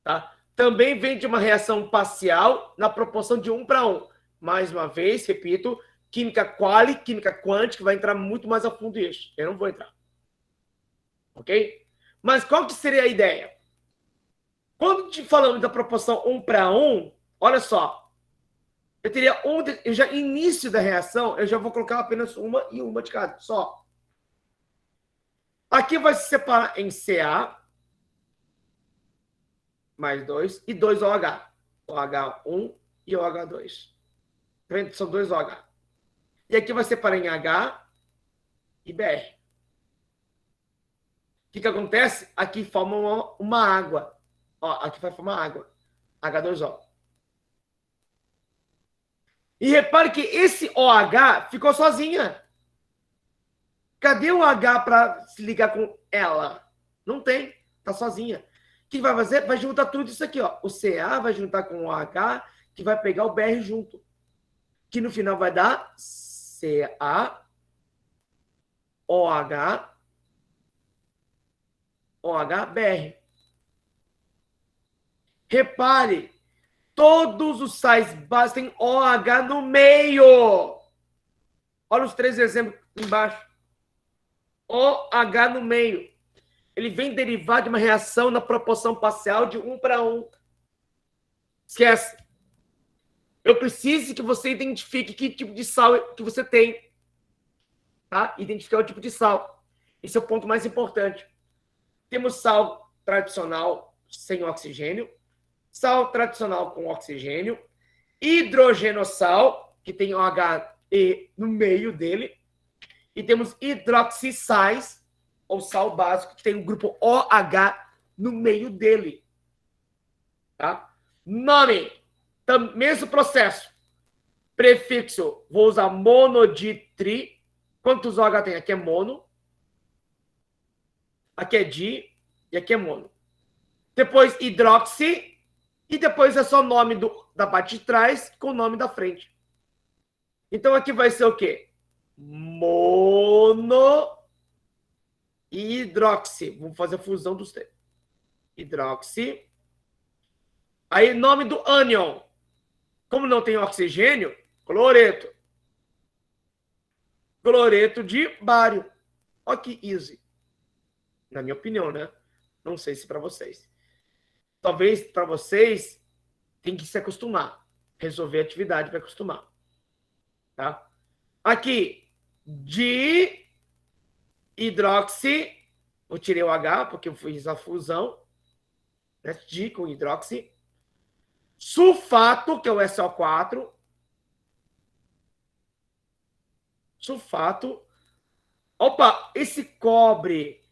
Tá? Também vem de uma reação parcial na proporção de 1 para 1. Mais uma vez, repito, química quali, química quântica, vai entrar muito mais a fundo isso. Eu não vou entrar. Ok? Mas qual que seria a ideia? Quando falamos da proporção 1 para 1, olha só. Eu teria eu já início da reação, eu já vou colocar apenas uma e uma de cada, só. Aqui vai se separar em Ca, mais 2, e 2 OH. OH1 e OH2. São 2 OH. E aqui vai separar em H e Br. O que acontece? Aqui forma uma água. Ó, aqui vai formar água. H2O. E repare que esse OH ficou sozinha. Cadê o H para se ligar com ela? Não tem. Está sozinha. O que vai fazer? Vai juntar tudo isso aqui. Ó. O Ca vai juntar com o OH, que vai pegar o Br junto. Que no final vai dar Ca, OH, OH, Br. Repare, todos os sais básicos têm OH no meio. Olha os 3 exemplos embaixo. OH no meio. Ele vem derivado de uma reação na proporção parcial de 1 para 1. Esquece. Eu preciso que você identifique que tipo de sal que você tem. Tá? Identificar o tipo de sal. Esse é o ponto mais importante. Temos sal tradicional sem oxigênio, sal tradicional com oxigênio, hidrogenossal, que tem OHE no meio dele, e temos hidroxissais, ou sal básico, que tem o grupo OH no meio dele. Tá? Nome, mesmo processo. Prefixo, vou usar monoditri. Quantos OH tem? Aqui é mono. Aqui é di e aqui é mono. Depois hidroxi e depois é só o nome da parte de trás com o nome da frente. Então aqui vai ser o quê? Mono e hidroxi. Vamos fazer a fusão dos três. Hidroxi. Aí nome do ânion. Como não tem oxigênio, cloreto. Cloreto de bário. Olha que easy. Na minha opinião, né? Não sei se para vocês. Talvez para vocês tem que se acostumar. Resolver a atividade para acostumar. Tá? Aqui, de hidroxi, eu tirei o H porque eu fiz a fusão, né? De com hidroxi. Sulfato, que é o SO4. Sulfato. Opa, esse cobre.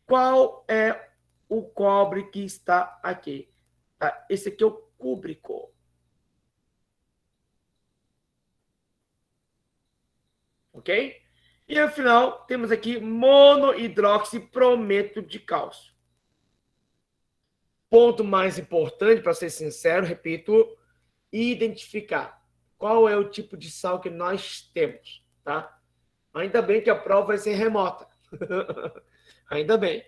Qual é o cobre que está aqui? Tá? Esse aqui é o cúbrico. Ok? E no final, temos aqui monohidroxibrometo de cálcio. Ponto mais importante, para ser sincero, repito, identificar qual é o tipo de sal que nós temos, tá? Ainda bem que a prova vai ser remota. Ainda bem.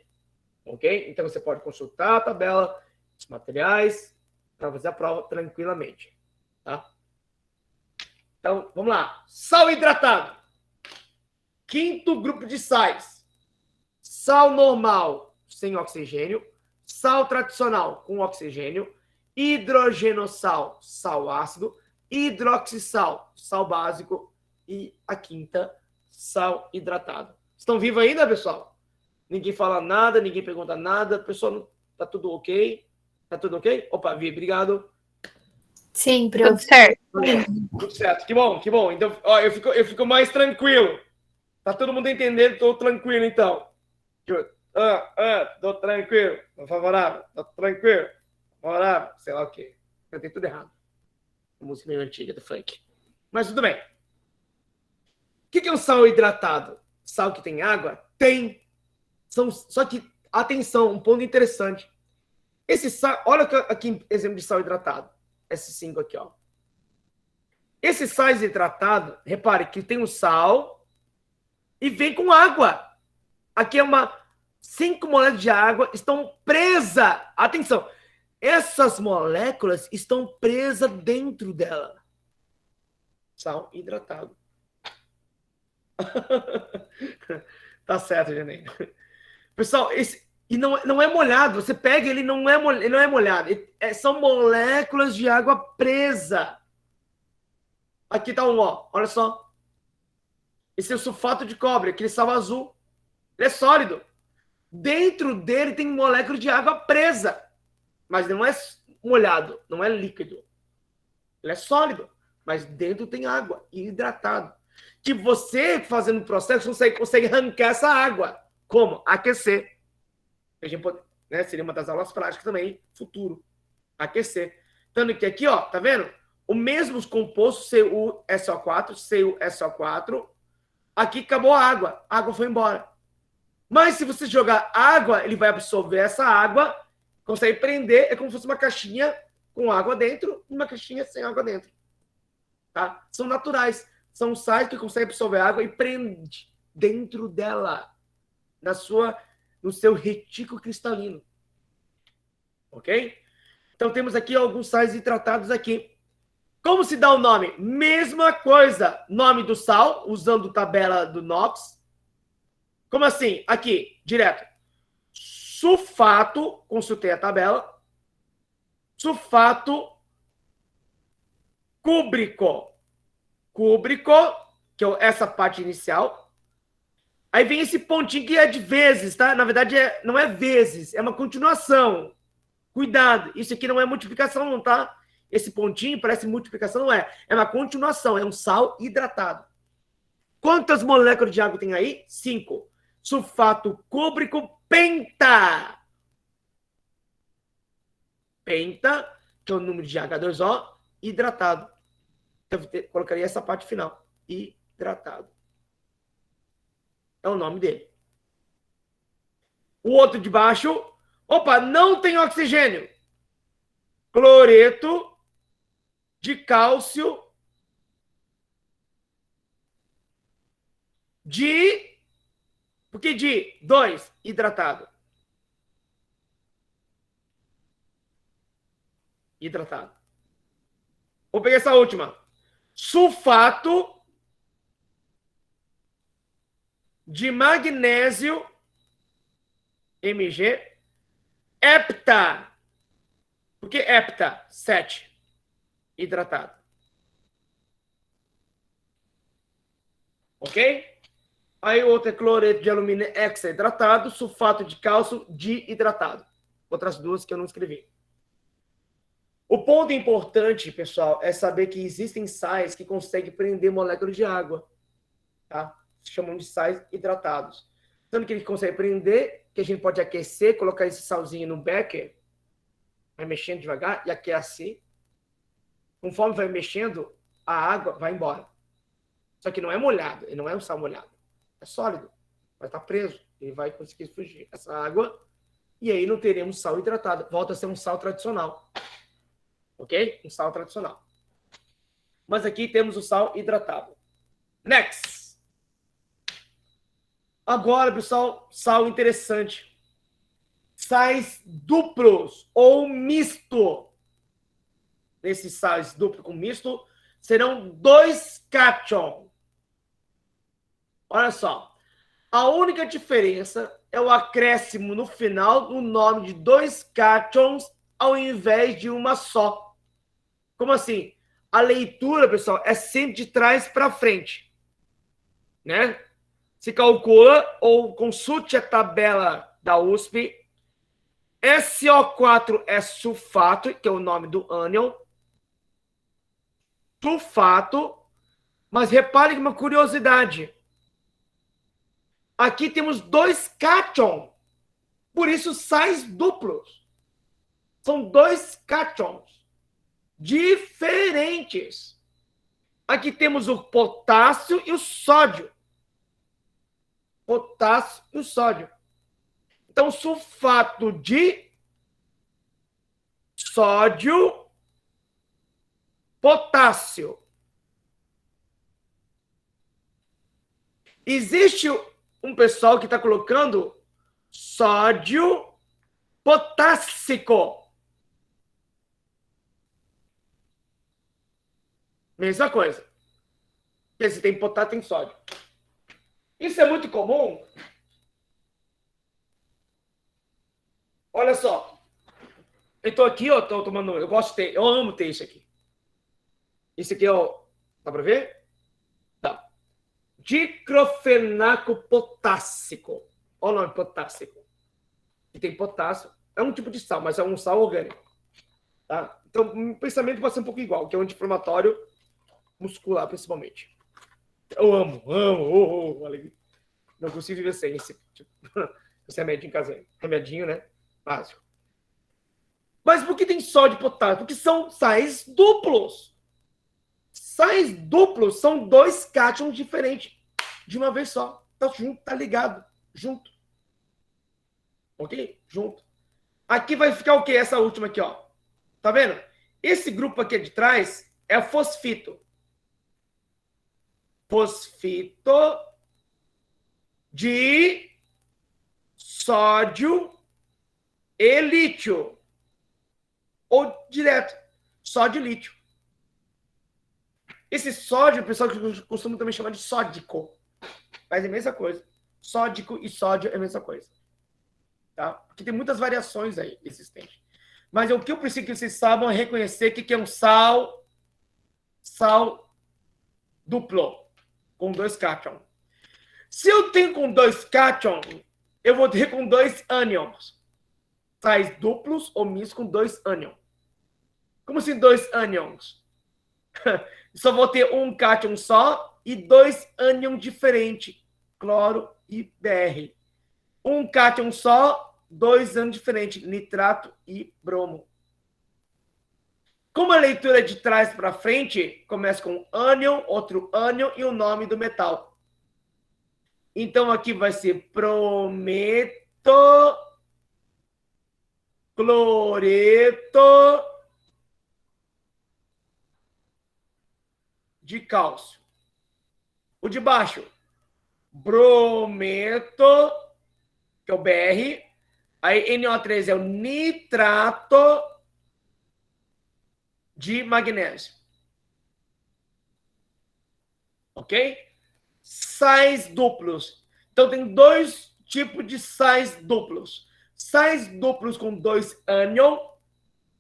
Ok? Então você pode consultar a tabela, os materiais, para fazer a prova tranquilamente. Tá? Então, vamos lá. Sal hidratado. Quinto grupo de sais. Sal normal, sem oxigênio. Sal tradicional, com oxigênio. Hidrogenossal, sal ácido. Hidroxissal, sal básico. E a quinta, sal hidratado. Estão vivos ainda, pessoal? Ninguém fala nada, ninguém pergunta nada. Pessoal, tá tudo ok? Tá tudo ok? Opa, Vi, obrigado. Sim, prof. Tudo certo. Tudo certo, que bom, que bom. Então, ó, eu fico mais tranquilo. Tá todo mundo entendendo? Tô tranquilo, então. Tô tranquilo. Tô favorável. Tô tranquilo. Favorável. Sei lá o quê. Eu tenho tudo errado. A música meio antiga do funk. Mas tudo bem. O que é um sal hidratado? Sal que tem água? Tem. Só que, atenção, um ponto interessante. Esse sal, olha aqui exemplo de sal hidratado. S5 aqui, ó. Esse sal hidratado, repare que tem o sal e vem com água. Aqui é 5 moléculas de água estão presas. Atenção, essas moléculas estão presas dentro dela. Sal hidratado. Tá certo, Janine. Pessoal, e não é molhado. Você pega ele, não é molhado. São moléculas de água presa. Aqui tá um, ó. Olha só. Esse é o sulfato de cobre, aquele sal azul. Ele é sólido. Dentro dele tem molécula de água presa. Mas não é molhado, não é líquido. Ele é sólido, mas dentro tem água e hidratado. Que você, fazendo o processo, consegue arrancar essa água. Como? Aquecer. A gente pode, né, seria uma das aulas práticas também, futuro. Aquecer. Tanto que aqui, ó, tá vendo? O mesmo composto CuSO4, CuSO4, aqui acabou a água. A água foi embora. Mas se você jogar água, ele vai absorver essa água, consegue prender, é como se fosse uma caixinha com água dentro e uma caixinha sem água dentro. Tá? São naturais. São sais que conseguem absorver água e prende dentro dela, no seu retículo cristalino. Ok? Então temos aqui alguns sais hidratados aqui. Como se dá o nome? Mesma coisa. Nome do sal, usando tabela do NOx. Como assim? Aqui, direto. Sulfato, consultei a tabela. Sulfato cúbrico. Cúbrico, que é essa parte inicial. Aí vem esse pontinho que é de vezes, tá? Na verdade, não é vezes, é uma continuação. Cuidado, isso aqui não é multiplicação, não, tá? Esse pontinho parece multiplicação, não é. É uma continuação, é um sal hidratado. Quantas moléculas de água tem aí? 5. Sulfato cúbrico penta. Penta, que é o número de H2O, hidratado. Então, colocaria essa parte final. Hidratado. É o nome dele. O outro de baixo, opa, não tem oxigênio. Cloreto de cálcio de... Por que de? 2, hidratado. Hidratado. Vou pegar essa última. Sulfato de magnésio, Mg, hepta. Por que hepta? 7. Hidratado. Ok? Aí o outro é cloreto de alumínio hexaidratado, sulfato de cálcio dihidratado. Outras duas que eu não escrevi. O ponto importante, pessoal, é saber que existem sais que conseguem prender moléculas de água. Tá? Se chamam de sais hidratados. Tanto que ele consegue prender, que a gente pode aquecer, colocar esse salzinho no becker, vai mexendo devagar e aquece. Conforme vai mexendo, a água vai embora. Só que não é molhado, ele não é um sal molhado. É sólido, vai estar preso, ele vai conseguir fugir essa água, e aí não teremos sal hidratado. Volta a ser um sal tradicional. Ok? Um sal tradicional. Mas aqui temos o sal hidratado. Next. Agora, pessoal, sal interessante. Sais duplos ou misto. Nesses sais duplo com misto, serão 2 cátion. Olha só. A única diferença é o acréscimo no final do nome de 2 cátions ao invés de uma só. Como assim? A leitura, pessoal, é sempre de trás para frente. Né? Se calcula, ou consulte a tabela da USP. SO4 é sulfato, que é o nome do ânion. Sulfato. Mas repare que uma curiosidade. Aqui temos 2 cátion. Por isso, sais duplos. São 2 cátions diferentes. Aqui temos o potássio e o sódio. Potássio e o sódio. Então, sulfato de sódio, potássio. Existe um pessoal que está colocando sódio potássico. Mesma coisa. Porque se tem potássio, tem sódio. Isso é muito comum. Olha só. Eu estou aqui, ó, tô tomando. Eu gosto de ter. Eu amo ter isso aqui. Isso aqui, ó. Dá para ver? Tá. Diclofenaco potássico. Olha o nome potássico. E tem potássio. É um tipo de sal, mas é um sal orgânico. Tá? Então, o pensamento pode ser um pouco igual, que é um anti-inflamatório muscular, principalmente. Eu amo. Não consigo viver sem esse remédio em casa. Remedinho, né? Básico. Mas por que tem sódio e potássio? Porque são sais duplos. Sais duplos são 2 cátions diferentes de uma vez só. Tá junto, tá ligado. Junto. Ok? Junto. Aqui vai ficar o quê? Essa última aqui, ó. Tá vendo? Esse grupo aqui de trás é fosfito. Fosfito de sódio e lítio. Ou direto, sódio e lítio. Esse sódio, o pessoal costuma também chamar de sódico. Mas é a mesma coisa. Sódico e sódio é a mesma coisa. Tá? Porque tem muitas variações aí existentes. Mas o que eu preciso que vocês saibam é reconhecer que é um sal sal duplo, com 2 cátions. Se eu tenho com 2 cátions, eu vou ter com 2 ânions. Sais duplos ou mistos com 2 ânions. Como assim 2 ânions? Só vou ter um cátion só e 2 ânions diferentes, cloro e BR. Um cátion só, 2 ânions diferentes, nitrato e bromo. Como a leitura é de trás para frente, começa com ânion, outro ânion e o nome do metal. Então aqui vai ser prometo, cloreto de cálcio. O de baixo, brometo, que é o BR. Aí NO3 é o nitrato de magnésio. Ok? Sais duplos. Então, tem 2 tipos de sais duplos. Sais duplos com 2 ânion,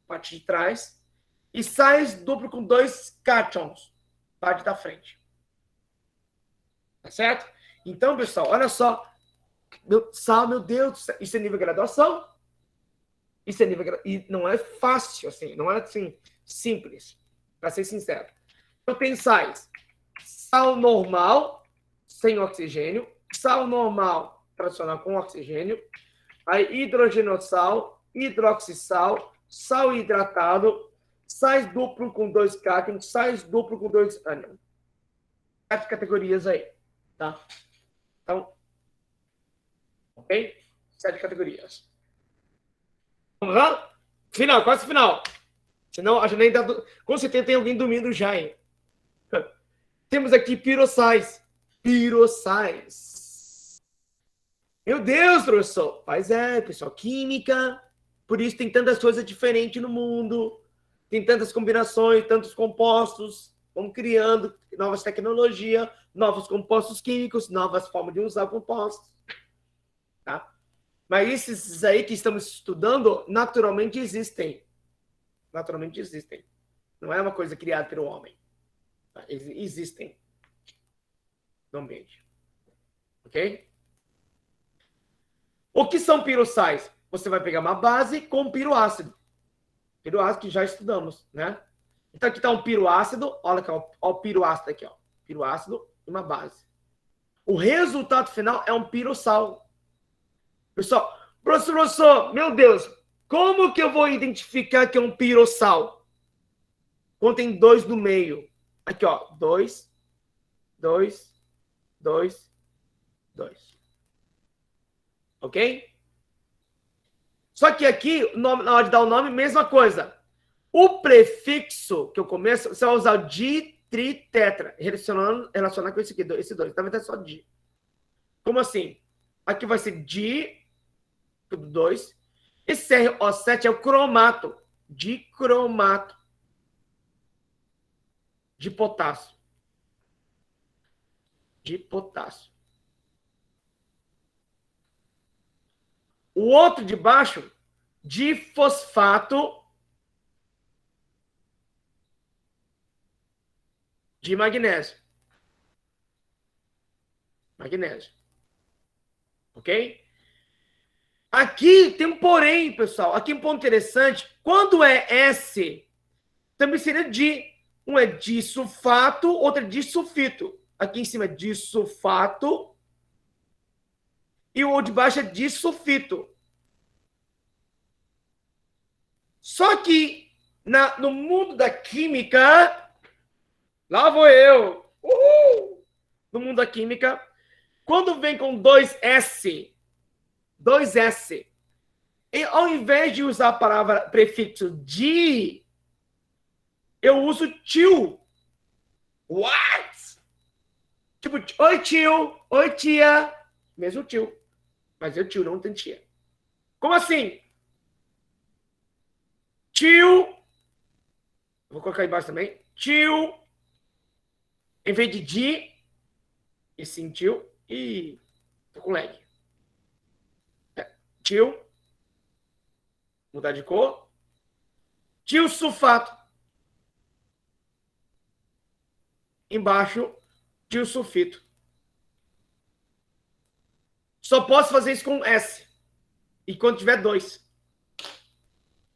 parte de trás, e sais duplos com 2 cátions, parte da frente. Tá certo? Então, pessoal, olha só. Meu Deus, isso é nível de graduação. Isso é nível e não é fácil, assim, não é assim, simples, para ser sincero. Então, tem sais. Sal normal, sem oxigênio. Sal normal, tradicional com oxigênio. Aí, hidrogenossal, hidroxissal, sal hidratado, sais duplo com 2 cátions, sais duplo com 2 ânions. 4 categorias aí, tá? Então, ok? 7 categorias. Vamos lá? Final, quase final. Senão, a gente nem dá... Com certeza tem alguém dormindo já, hein? Temos aqui pirossais. Pirossais. Meu Deus, professor. Mas é, pessoal, química. Por isso tem tantas coisas diferentes no mundo. Tem tantas combinações, tantos compostos. Vamos criando novas tecnologias, novos compostos químicos, novas formas de usar compostos. Tá? Mas esses aí que estamos estudando, naturalmente existem. Naturalmente existem. Não é uma coisa criada pelo homem. Tá? Existem no ambiente. Ok? O que são pirossais? Você vai pegar uma base com piroácido. Piroácido que já estudamos, né? Então aqui está um piroácido. Olha aqui, ó, o piroácido aqui, ó. Piroácido e uma base. O resultado final é um pirossal. Pessoal, professor, meu Deus, como que eu vou identificar que é um pirossal? Quando tem 2 no meio. Aqui, ó. 2, 2, 2, 2. Ok? Só que aqui, na hora de dar o nome, mesma coisa. O prefixo que eu começo, você vai usar o di, tri, tetra. Relacionar com esse aqui, esse 2. Na verdade é só di. Como assim? Aqui vai ser di, 2. Esse RO7 é o cromato. Dicromato. De potássio. De potássio. O outro de baixo, difosfato de magnésio. Magnésio. Ok? Aqui tem um porém, pessoal. Aqui um ponto interessante. Quando é S, também seria di. Um é disulfato, outro é disulfito. Aqui em cima é disulfato. E o de baixo é disulfito. Só que no mundo da química, lá vou eu. Uhul! No mundo da química, quando vem com 2S, e ao invés de usar a palavra prefixo de, eu uso tio. What? Tipo, oi tio, oi tia. Mesmo tio. Mas eu tio, não tem tia. Como assim? Tio. Vou colocar embaixo também. Tio. Em vez de, e sim tio. E tô com lag. Tio. Mudar de cor. Tio sulfato. embaixo tiosulfito. Só posso fazer isso com S. E quando tiver 2.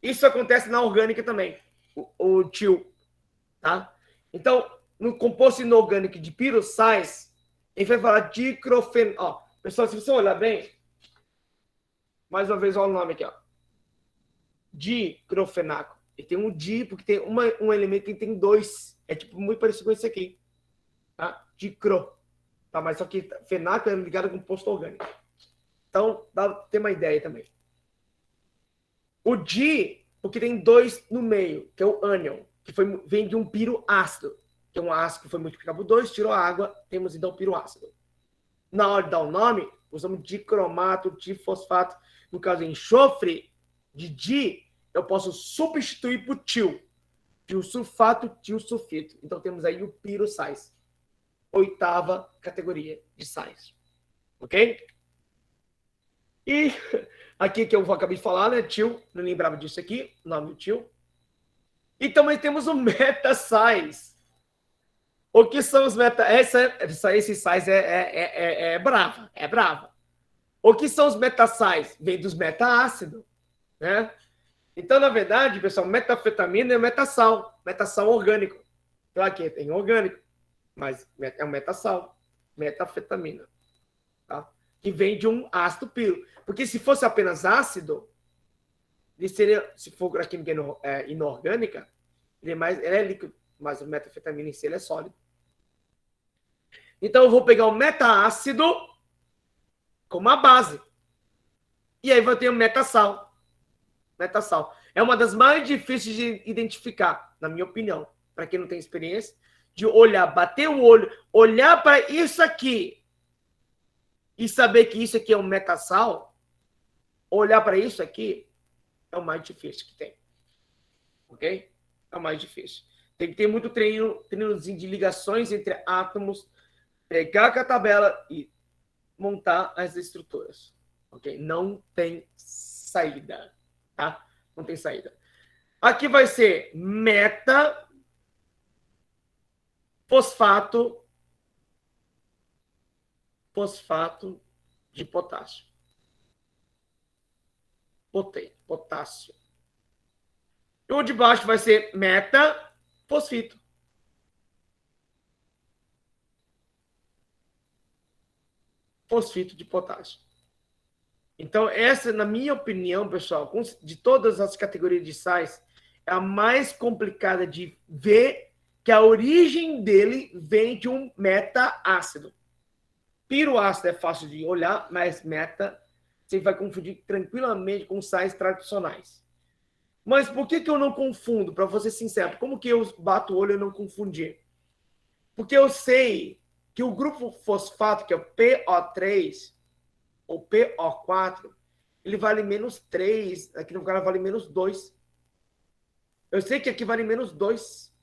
Isso acontece na orgânica também. O tio. Tá? Então, no composto inorgânico de pirossais, a gente vai falar dicrofenol. Pessoal, se você olhar bem, mais uma vez, olha o nome aqui. Ó. Dicrofenaco. Ele tem um di, porque tem um elemento que tem 2. É tipo muito parecido com esse aqui. Tá? Dicro. Tá? Mas só que fenaco é ligado a composto orgânico. Então, tem uma ideia também. O di, porque tem 2 no meio, que é o ânion, que vem de um piroácido, que é um ácido que foi multiplicado por 2, tirou a água, temos então piroácido. Na hora de dar o nome, usamos dicromato, difosfato. No caso, enxofre de di, eu posso substituir por tio. Tiosulfato, tiosulfito. Então, temos aí o pirossais. 8ª categoria de sais. Ok? E aqui que eu acabei de falar, né? Tio, não lembrava disso aqui, o nome do tio. E também temos o metasais. O que são os metasais? Esses sais é brava, é brava. O que são os metasais? Vem dos metaácidos, né? Então, na verdade, pessoal, metafetamina é metasal orgânico. Claro que tem orgânico, mas é um metasal, metafetamina, tá? Que vem de um ácido piro. Porque se fosse apenas ácido, ele seria, se for a química inorgânica, ele é líquido, mas a metafetamina em si ele é sólido. Então, eu vou pegar o metaácido como a base. E aí vou ter o metasal. Metasal. É uma das mais difíceis de identificar, na minha opinião. Para quem não tem experiência, de olhar, bater o olho, olhar para isso aqui e saber que isso aqui é um metasal, olhar para isso aqui é o mais difícil que tem. Ok? É o mais difícil. Tem que ter muito treinozinho de ligações entre átomos, pegar com a tabela e montar as estruturas. Ok? Não tem saída. Tá? Não tem saída. Aqui vai ser fosfato de potássio. Potássio. E o de baixo vai ser metafosfito. Fosfito de potássio. Então, essa, na minha opinião, pessoal, de todas as categorias de sais, é a mais complicada de ver que a origem dele vem de um metaácido. Piroácido é fácil de olhar, mas meta você vai confundir tranquilamente com sais tradicionais. Mas por que eu não confundo? Para você ser sincero, como que eu bato o olho e não confundir? Porque eu sei que o grupo fosfato, que é o PO3, ou PO4, ele vale menos 3, aqui no cara vale menos 2. Eu sei que aqui vale menos 2.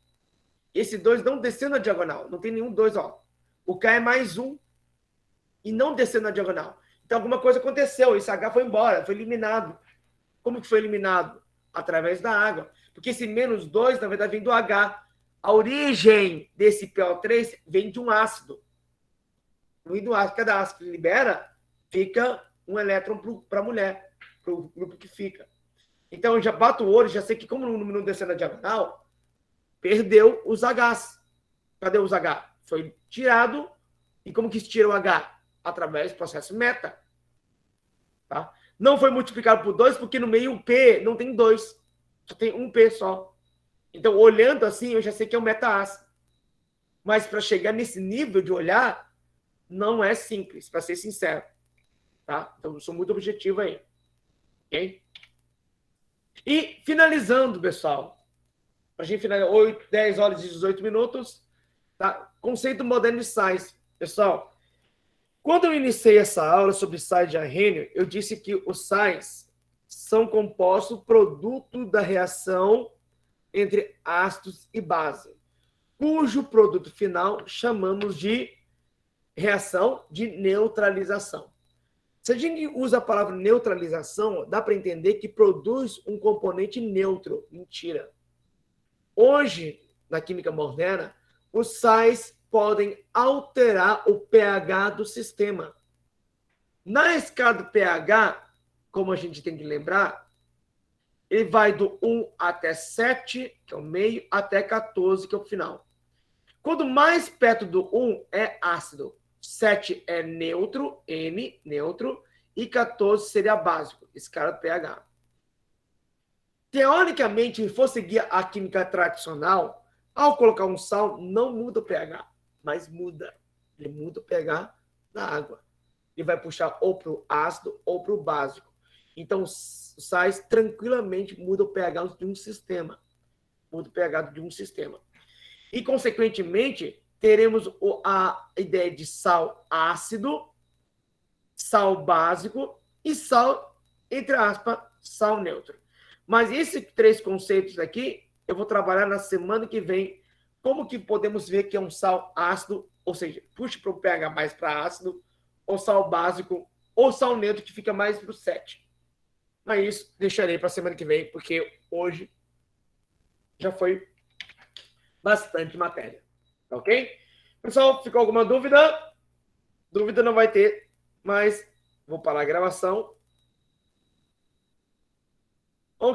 Esse 2 não desceu na diagonal, não tem nenhum 2, ó. O K é mais 1 e não desceu na diagonal. Então alguma coisa aconteceu, esse H foi embora, foi eliminado. Como que foi eliminado? Através da água. Porque esse menos 2, na verdade, vem do H. A origem desse PO3 vem de um ácido. Vem do ácido. Cada ácido que libera, fica um elétron para a mulher, para o grupo que fica. Então, eu já bato o olho, já sei que como o número não desceu na diagonal, perdeu os Hs. Cadê os H? Foi tirado. E como que se tira o H? Através do processo meta. Tá? Não foi multiplicado por 2, porque no meio o P não tem 2. Só tem um P só. Então, olhando assim, eu já sei que é um metaácido. Mas para chegar nesse nível de olhar, não é simples, para ser sincero. Tá? Então, eu sou muito objetivo aí. Ok? E finalizando, pessoal. A gente finaliza 10 horas e 18 minutos. Tá? Conceito moderno de sais. Pessoal, quando eu iniciei essa aula sobre sais de arrênio, eu disse que os sais são compostos produto da reação entre ácidos e base, cujo produto final chamamos de reação de neutralização. Se a gente usa a palavra neutralização, dá para entender que produz um componente neutro. Mentira. Hoje, na química moderna, os sais podem alterar o pH do sistema. Na escala do pH, como a gente tem que lembrar, ele vai do 1 até 7, que é o meio, até 14, que é o final. Quando mais perto do 1 é ácido, 7 é neutro, N, neutro, e 14 seria básico, escala do pH. Teoricamente, se for seguir a química tradicional, ao colocar um sal, não muda o pH, mas muda. Ele muda o pH da água. Ele vai puxar ou para o ácido ou para o básico. Então, os sais tranquilamente mudam o pH de um sistema. Muda o pH de um sistema. E, consequentemente, teremos a ideia de sal ácido, sal básico e sal, entre aspas, sal neutro. Mas esses 3 conceitos aqui, eu vou trabalhar na semana que vem. Como que podemos ver que é um sal ácido, ou seja, puxa para o pH mais para ácido, ou sal básico, ou sal neutro, que fica mais para o 7. Mas isso deixarei para a semana que vem, porque hoje já foi bastante matéria. Ok? Pessoal, ficou alguma dúvida? Dúvida não vai ter, mas vou parar a gravação